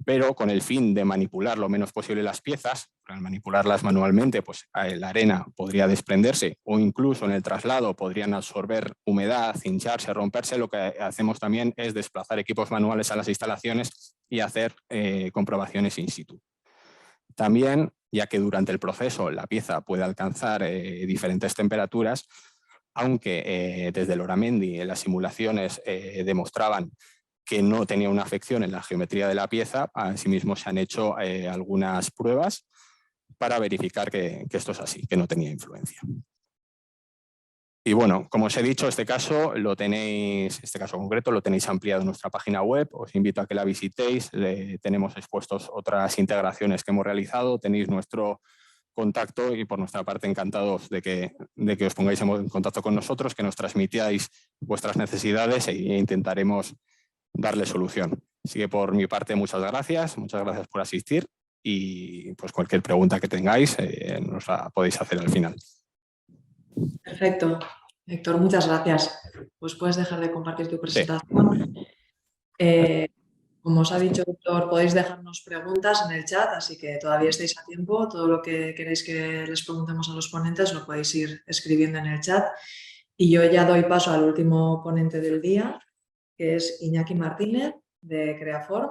pero con el fin de manipular lo menos posible las piezas. Al manipularlas manualmente, pues la arena podría desprenderse o incluso en el traslado podrían absorber humedad, hincharse, romperse. Lo que hacemos también es desplazar equipos manuales a las instalaciones y hacer comprobaciones in situ. También, ya que durante el proceso la pieza puede alcanzar diferentes temperaturas, aunque desde Loramendi en las simulaciones demostraban que no tenía una afección en la geometría de la pieza, asimismo se han hecho algunas pruebas para verificar que esto es así, que no tenía influencia. Y bueno, como os he dicho, este caso concreto lo tenéis ampliado en nuestra página web, os invito a que la visitéis, tenemos expuestos otras integraciones que hemos realizado, tenéis nuestro contacto y por nuestra parte encantados de que os pongáis en contacto con nosotros, que nos transmitáis vuestras necesidades e intentaremos darle solución. Así que por mi parte muchas gracias por asistir y pues cualquier pregunta que tengáis nos la podéis hacer al final. Perfecto. Héctor, muchas gracias. Pues puedes dejar de compartir tu presentación. Sí. Como os ha dicho Héctor, podéis dejarnos preguntas en el chat, así que todavía estáis a tiempo. Todo lo que queréis que les preguntemos a los ponentes lo podéis ir escribiendo en el chat. Y yo ya doy paso al último ponente del día, que es Iñaki Martínez, de Creaform.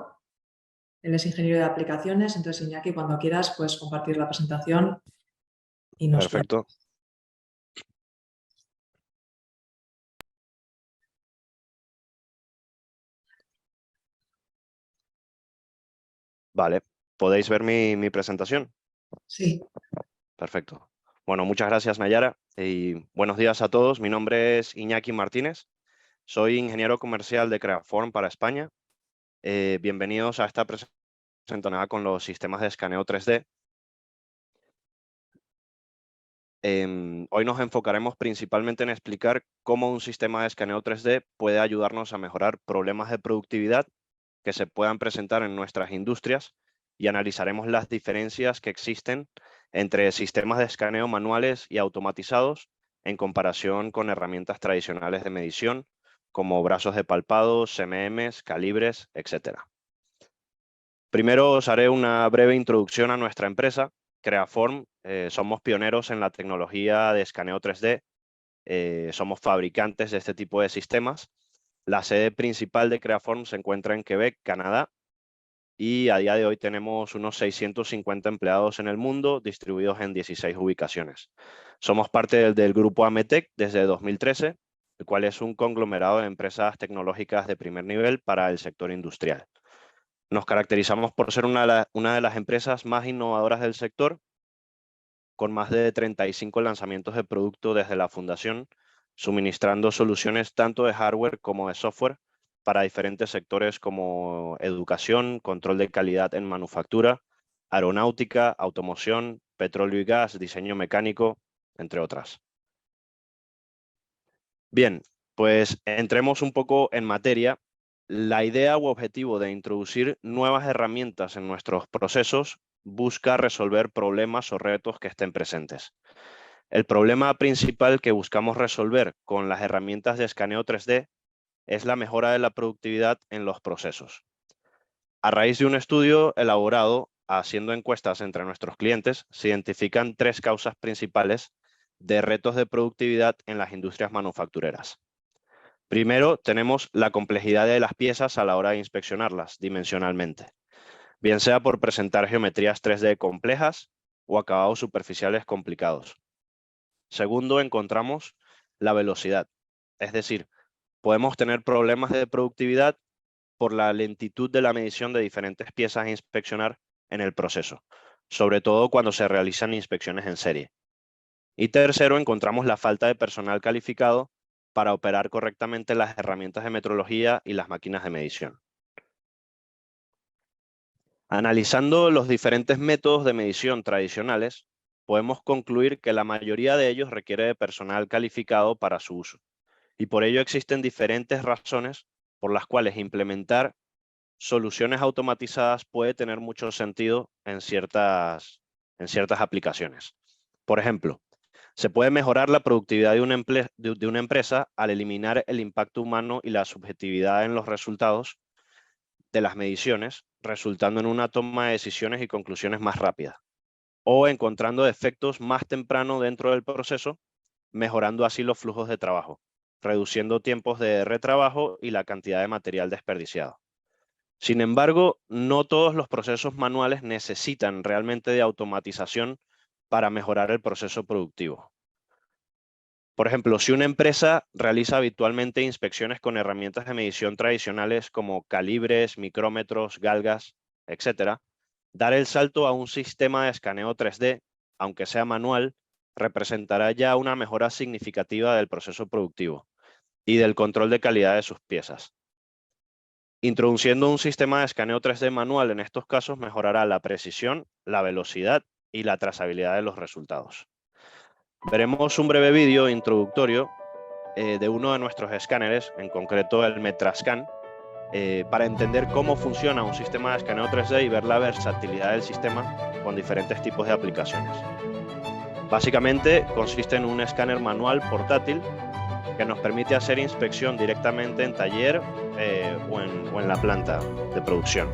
Él es ingeniero de aplicaciones, entonces Iñaki, cuando quieras, puedes compartir la presentación y nos... Perfecto. Vale, ¿podéis ver mi presentación? Sí. Perfecto. Bueno, muchas gracias Nayara y buenos días a todos. Mi nombre es Iñaki Martínez, soy ingeniero comercial de Creaform para España. Bienvenidos a esta presentación con los sistemas de escaneo 3D. Hoy nos enfocaremos principalmente en explicar cómo un sistema de escaneo 3D puede ayudarnos a mejorar problemas de productividad que se puedan presentar en nuestras industrias y analizaremos las diferencias que existen entre sistemas de escaneo manuales y automatizados en comparación con herramientas tradicionales de medición como brazos de palpado, CMMs, calibres, etc. Primero os haré una breve introducción a nuestra empresa, Creaform. Somos pioneros en la tecnología de escaneo 3D, somos fabricantes de este tipo de sistemas. La sede principal de Creaform se encuentra en Quebec, Canadá, y a día de hoy tenemos unos 650 empleados en el mundo, distribuidos en 16 ubicaciones. Somos parte del grupo Ametec desde 2013, el cual es un conglomerado de empresas tecnológicas de primer nivel para el sector industrial. Nos caracterizamos por ser una de las empresas más innovadoras del sector, con más de 35 lanzamientos de producto desde la fundación, suministrando soluciones tanto de hardware como de software para diferentes sectores como educación, control de calidad en manufactura, aeronáutica, automoción, petróleo y gas, diseño mecánico, entre otras. Bien, pues entremos un poco en materia. La idea u objetivo de introducir nuevas herramientas en nuestros procesos busca resolver problemas o retos que estén presentes. El problema principal que buscamos resolver con las herramientas de escaneo 3D es la mejora de la productividad en los procesos. A raíz de un estudio elaborado haciendo encuestas entre nuestros clientes, se identifican 3 causas principales de retos de productividad en las industrias manufactureras. Primero, tenemos la complejidad de las piezas a la hora de inspeccionarlas dimensionalmente, bien sea por presentar geometrías 3D complejas o acabados superficiales complicados. Segundo, encontramos la velocidad, es decir, podemos tener problemas de productividad por la lentitud de la medición de diferentes piezas a inspeccionar en el proceso, sobre todo cuando se realizan inspecciones en serie. Y tercero, encontramos la falta de personal calificado para operar correctamente las herramientas de metrología y las máquinas de medición. Analizando los diferentes métodos de medición tradicionales, podemos concluir que la mayoría de ellos requiere de personal calificado para su uso. Y por ello existen diferentes razones por las cuales implementar soluciones automatizadas puede tener mucho sentido en ciertas aplicaciones. Por ejemplo, se puede mejorar la productividad de una empresa al eliminar el impacto humano y la subjetividad en los resultados de las mediciones, resultando en una toma de decisiones y conclusiones más rápidas, o encontrando defectos más temprano dentro del proceso, mejorando así los flujos de trabajo, reduciendo tiempos de retrabajo y la cantidad de material desperdiciado. Sin embargo, no todos los procesos manuales necesitan realmente de automatización para mejorar el proceso productivo. Por ejemplo, si una empresa realiza habitualmente inspecciones con herramientas de medición tradicionales como calibres, micrómetros, galgas, etc., dar el salto a un sistema de escaneo 3D, aunque sea manual, representará ya una mejora significativa del proceso productivo y del control de calidad de sus piezas. Introduciendo un sistema de escaneo 3D manual en estos casos mejorará la precisión, la velocidad y la trazabilidad de los resultados. Veremos un breve vídeo introductorio de uno de nuestros escáneres, en concreto el Metrascan, para entender cómo funciona un sistema de escaneo 3D y ver la versatilidad del sistema con diferentes tipos de aplicaciones. Básicamente consiste en un escáner manual portátil que nos permite hacer inspección directamente en taller o en la planta de producción.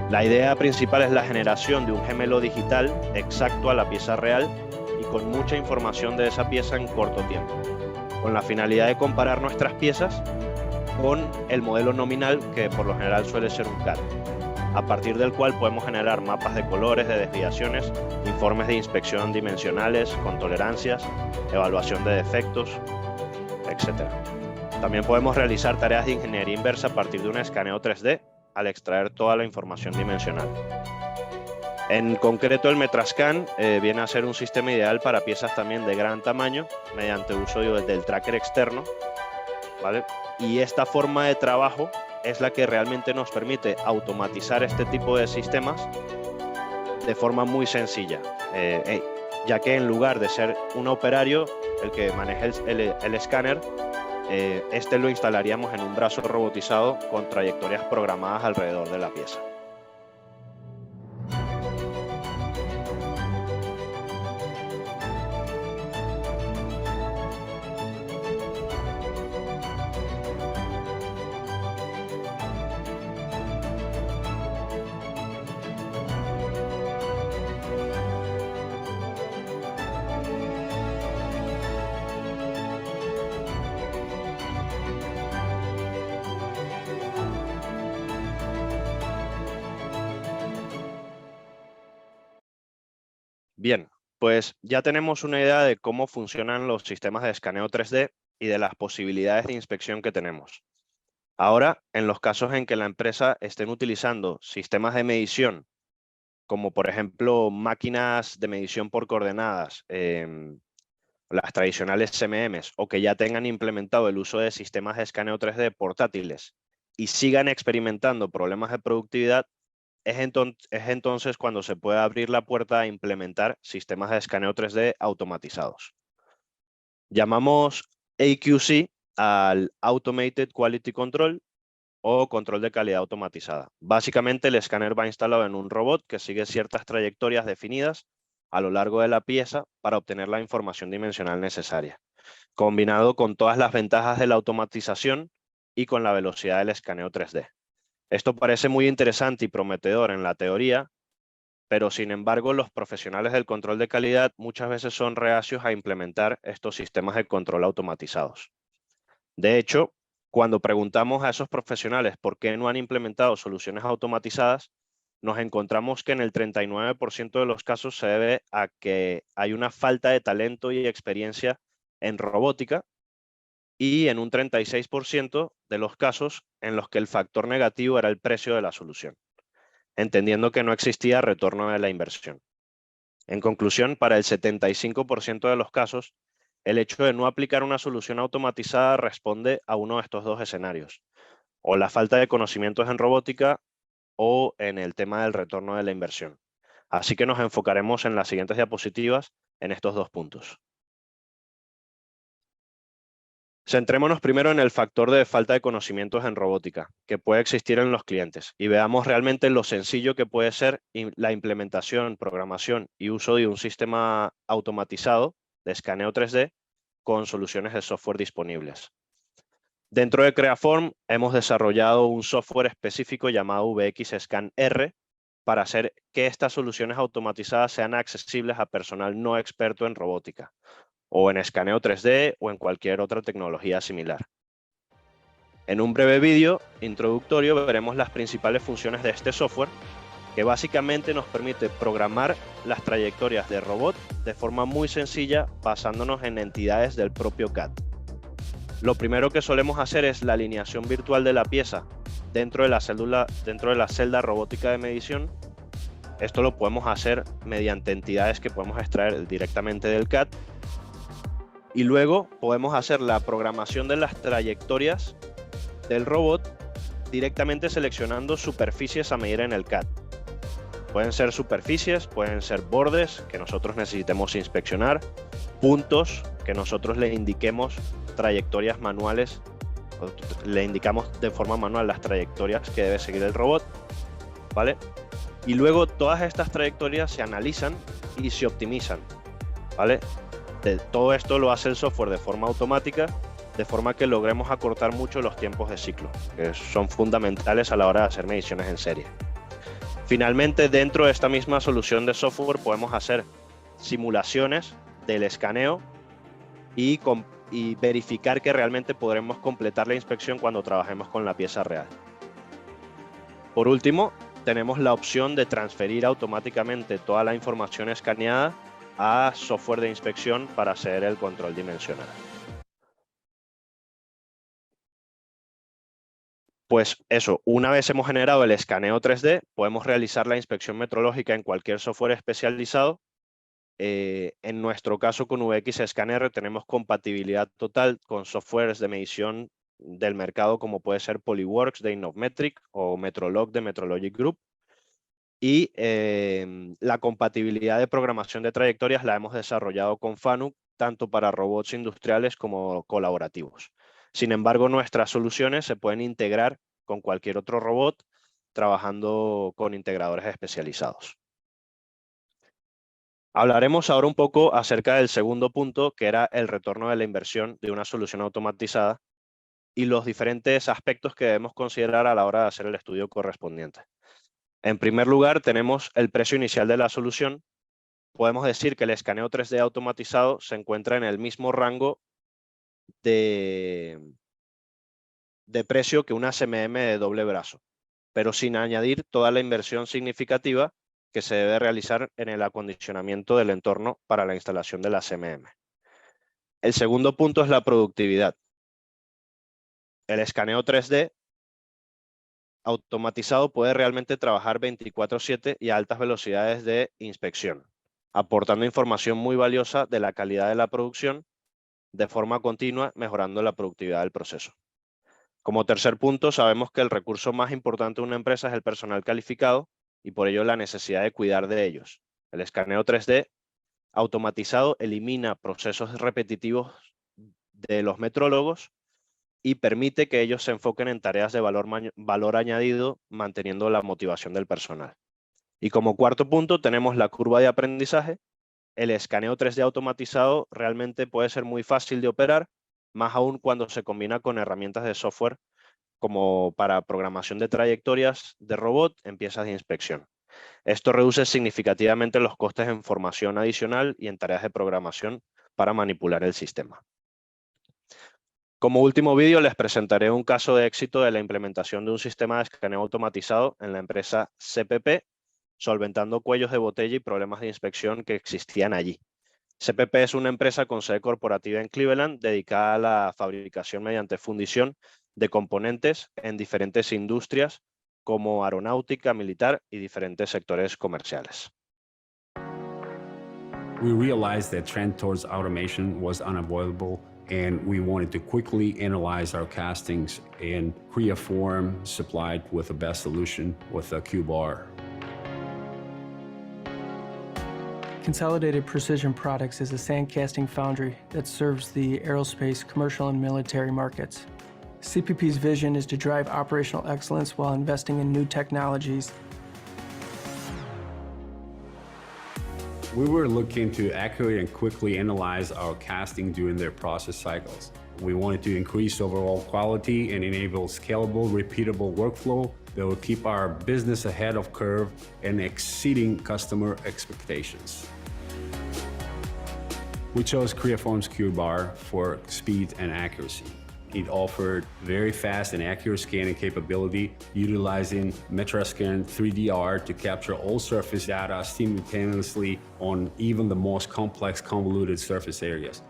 La idea principal es la generación de un gemelo digital exacto a la pieza real y con mucha información de esa pieza en corto tiempo, con la finalidad de comparar nuestras piezas con el modelo nominal, que por lo general suele ser un CAD, a partir del cual podemos generar mapas de colores, de desviaciones, informes de inspección dimensionales, con tolerancias, evaluación de defectos, etc. También podemos realizar tareas de ingeniería inversa a partir de un escaneo 3D al extraer toda la información dimensional. En concreto, el Metrascan viene a ser un sistema ideal para piezas también de gran tamaño mediante uso del tracker externo, ¿vale? Y esta forma de trabajo es la que realmente nos permite automatizar este tipo de sistemas de forma muy sencilla, ya que en lugar de ser un operario el que maneje el escáner, este lo instalaríamos en un brazo robotizado con trayectorias programadas alrededor de la pieza. Bien, pues ya tenemos una idea de cómo funcionan los sistemas de escaneo 3D y de las posibilidades de inspección que tenemos. Ahora, en los casos en que la empresa estén utilizando sistemas de medición, como por ejemplo máquinas de medición por coordenadas, las tradicionales CMMs, o que ya tengan implementado el uso de sistemas de escaneo 3D portátiles y sigan experimentando problemas de productividad, es entonces cuando se puede abrir la puerta a implementar sistemas de escaneo 3D automatizados. Llamamos AQC al Automated Quality Control o control de calidad automatizada. Básicamente el escáner va instalado en un robot que sigue ciertas trayectorias definidas a lo largo de la pieza para obtener la información dimensional necesaria. Combinado con todas las ventajas de la automatización, y con la velocidad del escaneo 3D. Esto parece muy interesante y prometedor en la teoría, pero sin embargo los profesionales del control de calidad muchas veces son reacios a implementar estos sistemas de control automatizados. De hecho, cuando preguntamos a esos profesionales por qué no han implementado soluciones automatizadas, nos encontramos que en el 39% de los casos se debe a que hay una falta de talento y experiencia en robótica, y en un 36% de los casos en los que el factor negativo era el precio de la solución, entendiendo que no existía retorno de la inversión. En conclusión, para el 75% de los casos, el hecho de no aplicar una solución automatizada responde a uno de estos dos escenarios, o la falta de conocimientos en robótica o en el tema del retorno de la inversión. Así que nos enfocaremos en las siguientes diapositivas en estos dos puntos. Centrémonos primero en el factor de falta de conocimientos en robótica que puede existir en los clientes y veamos realmente lo sencillo que puede ser la implementación, programación y uso de un sistema automatizado de escaneo 3D con soluciones de software disponibles. Dentro de Creaform hemos desarrollado un software específico llamado VX Scan R para hacer que estas soluciones automatizadas sean accesibles a personal no experto en robótica, o en escaneo 3D o en cualquier otra tecnología similar. En un breve vídeo introductorio veremos las principales funciones de este software, que básicamente nos permite programar las trayectorias de robot de forma muy sencilla basándonos en entidades del propio CAD. Lo primero que solemos hacer es la alineación virtual de la pieza dentro de la celda robótica de medición. Esto lo podemos hacer mediante entidades que podemos extraer directamente del CAD. Y luego podemos hacer la programación de las trayectorias del robot directamente seleccionando superficies a medir en el CAD. Pueden ser superficies, pueden ser bordes que nosotros necesitemos inspeccionar, puntos que nosotros le indiquemos trayectorias manuales, le indicamos de forma manual las trayectorias que debe seguir el robot, ¿vale? Y luego todas estas trayectorias se analizan y se optimizan, ¿vale? Todo esto lo hace el software de forma automática, de forma que logremos acortar mucho los tiempos de ciclo, que son fundamentales a la hora de hacer mediciones en serie. Finalmente, dentro de esta misma solución de software podemos hacer simulaciones del escaneo y verificar que realmente podremos completar la inspección cuando trabajemos con la pieza real. Por último, tenemos la opción de transferir automáticamente toda la información escaneada a software de inspección para hacer el control dimensional. Pues eso, una vez hemos generado el escaneo 3D, podemos realizar la inspección metrológica en cualquier software especializado. En nuestro caso con VX Scan R tenemos compatibilidad total con softwares de medición del mercado como puede ser Polyworks de Innometric o Metrolog de Metrologic Group. Y la compatibilidad de programación de trayectorias la hemos desarrollado con Fanuc, tanto para robots industriales como colaborativos. Sin embargo, nuestras soluciones se pueden integrar con cualquier otro robot trabajando con integradores especializados. Hablaremos ahora un poco acerca del segundo punto, que era el retorno de la inversión de una solución automatizada y los diferentes aspectos que debemos considerar a la hora de hacer el estudio correspondiente. En primer lugar, tenemos el precio inicial de la solución. Podemos decir que el escaneo 3D automatizado se encuentra en el mismo rango de precio que una CMM de doble brazo, pero sin añadir toda la inversión significativa que se debe realizar en el acondicionamiento del entorno para la instalación de la CMM. El segundo punto es la productividad. El escaneo 3D automatizado puede realmente trabajar 24/7 y a altas velocidades de inspección, aportando información muy valiosa de la calidad de la producción de forma continua, mejorando la productividad del proceso. Como tercer punto, sabemos que el recurso más importante de una empresa es el personal calificado y por ello la necesidad de cuidar de ellos. El escaneo 3D automatizado elimina procesos repetitivos de los metrólogos y permite que ellos se enfoquen en tareas de valor añadido, manteniendo la motivación del personal. Y como cuarto punto tenemos la curva de aprendizaje. El escaneo 3D automatizado realmente puede ser muy fácil de operar, más aún cuando se combina con herramientas de software como para programación de trayectorias de robot en piezas de inspección. Esto reduce significativamente los costes en formación adicional y en tareas de programación para manipular el sistema. Como último vídeo les presentaré un caso de éxito de la implementación de un sistema de escaneo automatizado en la empresa CPP, solventando cuellos de botella y problemas de inspección que existían allí. CPP es una empresa con sede corporativa en Cleveland dedicada a la fabricación mediante fundición de componentes en diferentes industrias como aeronáutica, militar y diferentes sectores comerciales. We realized that trend towards automation was unavoidable, and we wanted to quickly analyze our castings and Creaform supplied with the best solution with a Q-Bar. Consolidated Precision Products is a sand casting foundry that serves the aerospace, commercial, and military markets. CPP's vision is to drive operational excellence while investing in new technologies. We were looking to accurately and quickly analyze our casting during their process cycles. We wanted to increase overall quality and enable scalable, repeatable workflow that will keep our business ahead of curve and exceeding customer expectations. We chose Creaform's Q-Bar for speed and accuracy. It offered very fast and accurate scanning capability, utilizing Metroscan 3DR to capture all surface data simultaneously on even the most complex convoluted surface areas.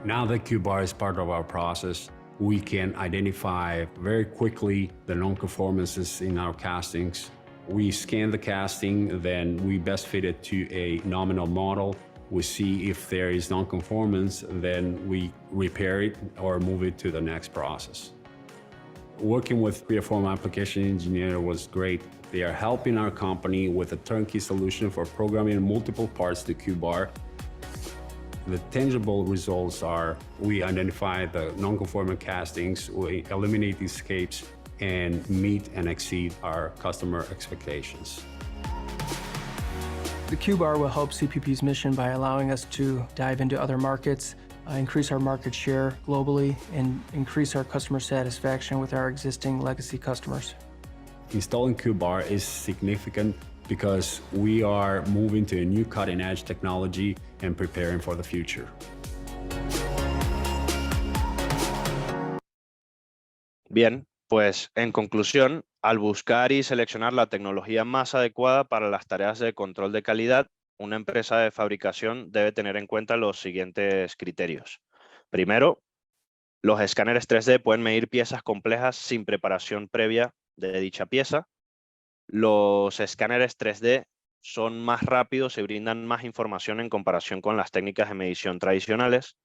Now that Q-Bar is part of our process, we can identify very quickly the non-conformances in our castings. We scan the casting, then we best fit it to a nominal model. We see if there is non-conformance, then we repair it or move it to the next process. Working with Creaform application engineer was great. They are helping our company with a turnkey solution for programming multiple parts to Q-Bar. The tangible results are we identify the non-conforming castings, we eliminate escapes, and meet and exceed our customer expectations. The Q-Bar will help CPP's mission by allowing us to dive into other markets, increase our market share globally, and increase our customer satisfaction with our existing legacy customers. Installing Q-Bar is significant because we are moving to a new cutting-edge technology and preparing for the future. Bien, pues en conclusión, al buscar y seleccionar la tecnología más adecuada para las tareas de control de calidad, una empresa de fabricación debe tener en cuenta los siguientes criterios. Primero, los escáneres 3D pueden medir piezas complejas sin preparación previa de dicha pieza. Los escáneres 3D son más rápidos y brindan más información en comparación con las técnicas de medición tradicionales.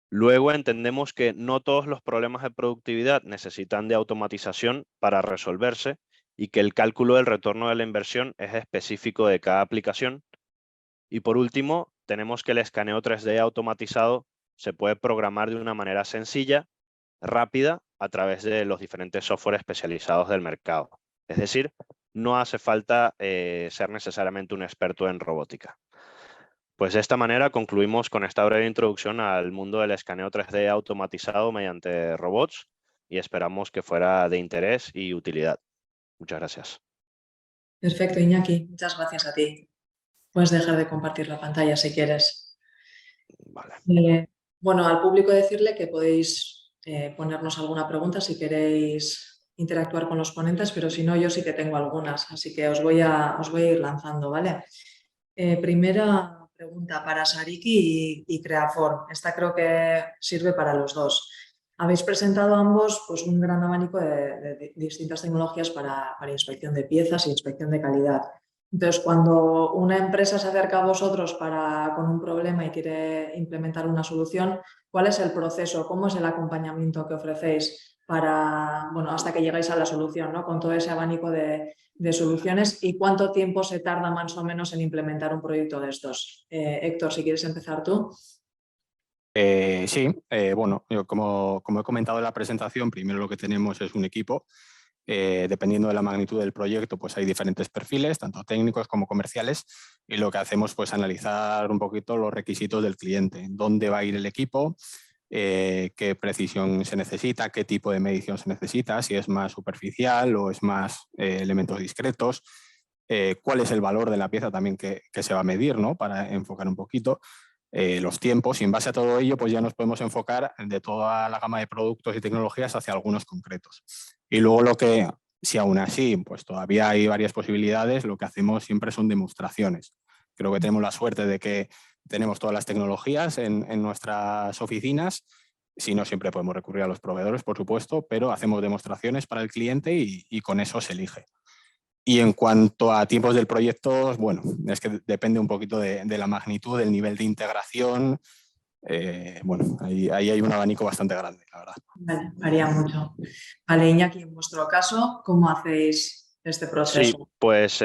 Luego entendemos que no todos los problemas de productividad necesitan de automatización para resolverse y que el cálculo del retorno de la inversión es específico de cada aplicación. Y por último, tenemos que el escaneo 3D automatizado se puede programar de una manera sencilla, rápida, a través de los diferentes software especializados del mercado. Es decir, no hace falta ser necesariamente un experto en robótica. Pues de esta manera concluimos con esta breve introducción al mundo del escaneo 3D automatizado mediante robots y esperamos que fuera de interés y utilidad. Muchas gracias. Perfecto, Iñaki. Muchas gracias a ti. Puedes dejar de compartir la pantalla si quieres. Vale. Bueno, al público decirle que podéis ponernos alguna pregunta si queréis interactuar con los ponentes, pero si no, yo sí que tengo algunas, así que os voy a ir lanzando, ¿vale? Primera pregunta para Sariki y Creaform. Esta creo que sirve para los dos. Habéis presentado ambos pues, un gran abanico de distintas tecnologías para inspección de piezas e inspección de calidad. Entonces, cuando una empresa se acerca a vosotros con un problema y quiere implementar una solución, ¿cuál es el proceso? ¿Cómo es el acompañamiento que ofrecéis hasta que llegáis a la solución, ¿no? Con todo ese abanico de soluciones y cuánto tiempo se tarda más o menos en implementar un proyecto de estos? Héctor, si quieres empezar tú. Sí, bueno, yo como he comentado en la presentación, primero lo que tenemos es un equipo. Dependiendo de la magnitud del proyecto, pues hay diferentes perfiles, tanto técnicos como comerciales, y lo que hacemos pues analizar un poquito los requisitos del cliente, dónde va a ir el equipo, qué precisión se necesita, qué tipo de medición se necesita, si es más superficial o es más elementos discretos, cuál es el valor de la pieza también que se va a medir, ¿no? Para enfocar un poquito los tiempos, y en base a todo ello pues ya nos podemos enfocar de toda la gama de productos y tecnologías hacia algunos concretos. Y luego si aún así pues todavía hay varias posibilidades, lo que hacemos siempre son demostraciones. Creo que tenemos la suerte de que tenemos todas las tecnologías en nuestras oficinas. Si no, siempre podemos recurrir a los proveedores, por supuesto, pero hacemos demostraciones para el cliente y con eso se elige. Y en cuanto a tiempos del proyecto, bueno, es que depende un poquito de la magnitud, del nivel de integración. Bueno, ahí hay un abanico bastante grande, la verdad. Vale, varía mucho. Vale, Iñaki, en vuestro caso, ¿cómo hacéis este proceso? Sí, pues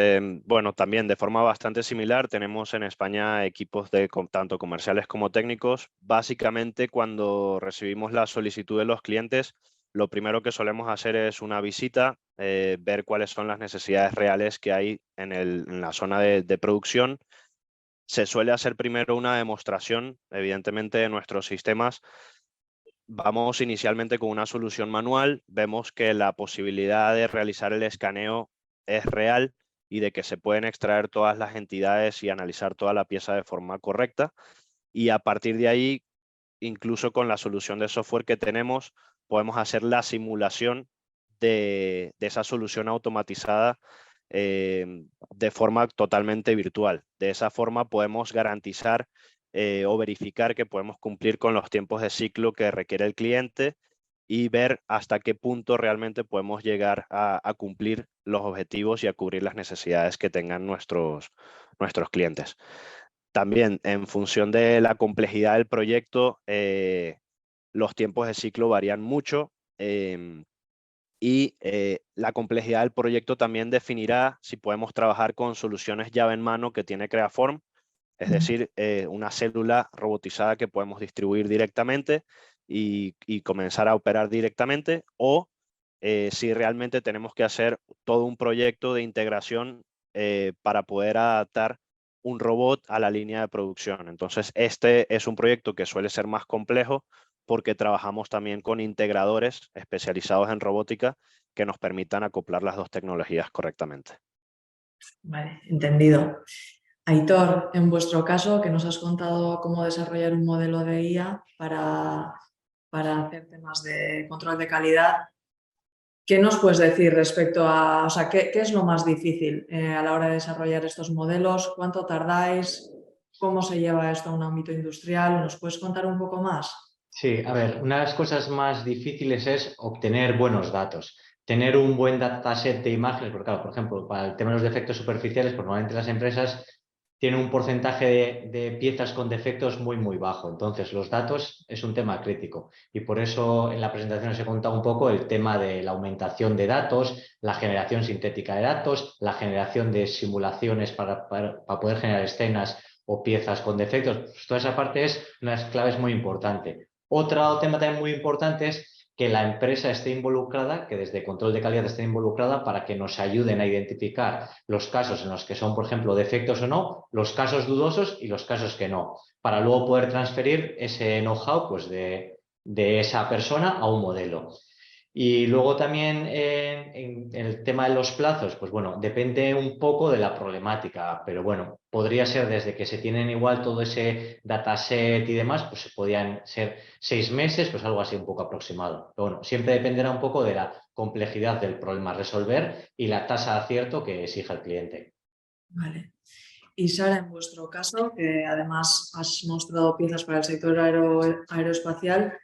bueno, también de forma bastante similar tenemos en España equipos tanto comerciales como técnicos. Básicamente, cuando recibimos la solicitud de los clientes, lo primero que solemos hacer es una visita, ver cuáles son las necesidades reales que hay en la zona de producción. Se suele hacer primero una demostración, evidentemente, de nuestros sistemas. Vamos inicialmente con una solución manual, vemos que la posibilidad de realizar el escaneo es real y de que se pueden extraer todas las entidades y analizar toda la pieza de forma correcta. Y a partir de ahí, incluso con la solución de software que tenemos, podemos hacer la simulación de esa solución automatizada de forma totalmente virtual. De esa forma podemos garantizar o verificar que podemos cumplir con los tiempos de ciclo que requiere el cliente y ver hasta qué punto realmente podemos llegar a cumplir los objetivos y a cubrir las necesidades que tengan nuestros clientes. También, en función de la complejidad del proyecto, los tiempos de ciclo varían mucho y la complejidad del proyecto también definirá si podemos trabajar con soluciones llave en mano que tiene Creaform, es decir, una célula robotizada que podemos distribuir directamente y comenzar a operar directamente, o si realmente tenemos que hacer todo un proyecto de integración para poder adaptar un robot a la línea de producción. Entonces, este es un proyecto que suele ser más complejo porque trabajamos también con integradores especializados en robótica que nos permitan acoplar las dos tecnologías correctamente. Vale, entendido. Aitor, en vuestro caso, que nos has contado cómo desarrollar un modelo de IA para hacer temas de control de calidad, ¿qué nos puedes decir respecto a, o sea, qué es lo más difícil a la hora de desarrollar estos modelos? ¿Cuánto tardáis? ¿Cómo se lleva esto a un ámbito industrial? ¿Nos puedes contar un poco más? Sí, a ver, una de las cosas más difíciles es obtener buenos datos. Tener un buen dataset de imágenes, porque claro, por ejemplo, para el tema de los defectos superficiales, pues normalmente las empresas tienen un porcentaje de piezas con defectos muy bajo. Entonces, los datos es un tema crítico. Y por eso en la presentación os he contado un poco el tema de la aumentación de datos, la generación sintética de datos, la generación de simulaciones para poder generar escenas o piezas con defectos. Pues toda esa parte es una de las claves muy importante. Otro tema también muy importante es que la empresa esté involucrada, que desde control de calidad esté involucrada para que nos ayuden a identificar los casos en los que son, por ejemplo, defectos o no, los casos dudosos y los casos que no, para luego poder transferir ese know-how pues, de esa persona a un modelo. Y luego también en el tema de los plazos, pues bueno, depende un poco de la problemática, pero bueno, podría ser desde que se tienen igual todo ese dataset y demás, pues podrían ser 6 meses, pues algo así un poco aproximado. Pero bueno, siempre dependerá un poco de la complejidad del problema a resolver y la tasa de acierto que exija el cliente. Vale. Y Sara, en vuestro caso, que además has mostrado piezas para el sector aeroespacial,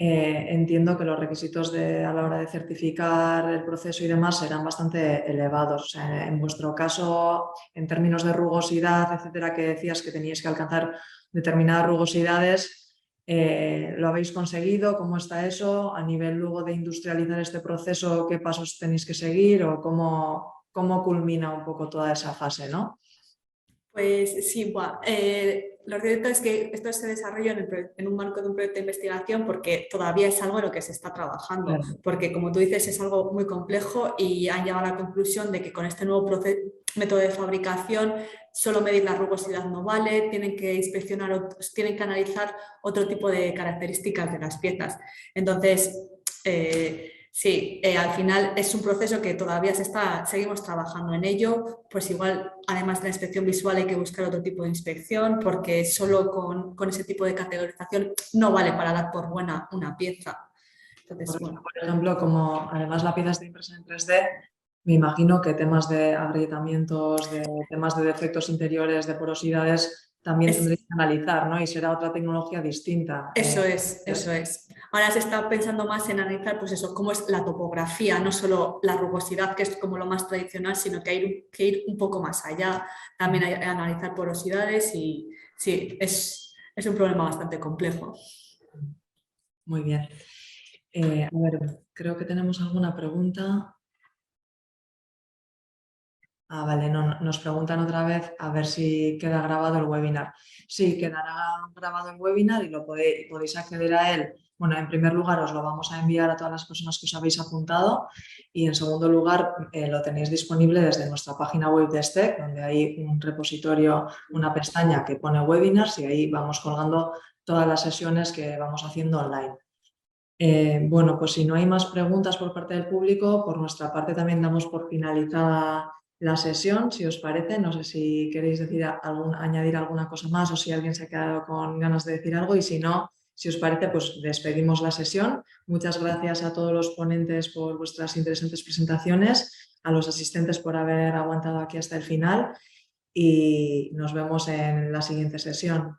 entiendo que los requisitos a la hora de certificar el proceso y demás serán bastante elevados. O sea, en vuestro caso, en términos de rugosidad, etcétera, que decías que teníais que alcanzar determinadas rugosidades, ¿lo habéis conseguido? ¿Cómo está eso? A nivel luego de industrializar este proceso, ¿qué pasos tenéis que seguir o cómo culmina un poco toda esa fase, ¿no? Pues sí, lo cierto es que esto se desarrolla en un marco de un proyecto de investigación porque todavía es algo en lo que se está trabajando, Claro. porque como tú dices es algo muy complejo y han llegado a la conclusión de que con este nuevo método de fabricación solo medir la rugosidad no vale, tienen que inspeccionar, tienen que analizar otro tipo de características de las piezas. Entonces, sí, al final es un proceso que todavía seguimos trabajando en ello, pues igual además de la inspección visual hay que buscar otro tipo de inspección porque solo con ese tipo de categorización no vale para dar por buena una pieza. Entonces, bueno. Por ejemplo, como además la pieza está impresa en 3D, me imagino que temas de agrietamientos, de temas de defectos interiores, de porosidades, también tendréis que analizar, ¿no? Y será otra tecnología distinta. Eso es. Ahora se está pensando más en analizar, pues eso, cómo es la topografía, no solo la rugosidad, que es como lo más tradicional, sino que hay que ir un poco más allá. También hay que analizar porosidades y sí, es un problema bastante complejo. Muy bien. A ver, creo que tenemos alguna pregunta. Vale, nos preguntan otra vez a ver si queda grabado el webinar. Sí, quedará grabado el webinar y podéis acceder a él. Bueno, en primer lugar os lo vamos a enviar a todas las personas que os habéis apuntado y en segundo lugar lo tenéis disponible desde nuestra página web de STEC, donde hay un repositorio, una pestaña que pone webinars y ahí vamos colgando todas las sesiones que vamos haciendo online. Bueno, pues si no hay más preguntas por parte del público, por nuestra parte también damos por finalizada la sesión, si os parece. No sé si queréis añadir alguna cosa más o si alguien se ha quedado con ganas de decir algo y si no, si os parece, pues despedimos la sesión. Muchas gracias a todos los ponentes por vuestras interesantes presentaciones, a los asistentes por haber aguantado aquí hasta el final y nos vemos en la siguiente sesión.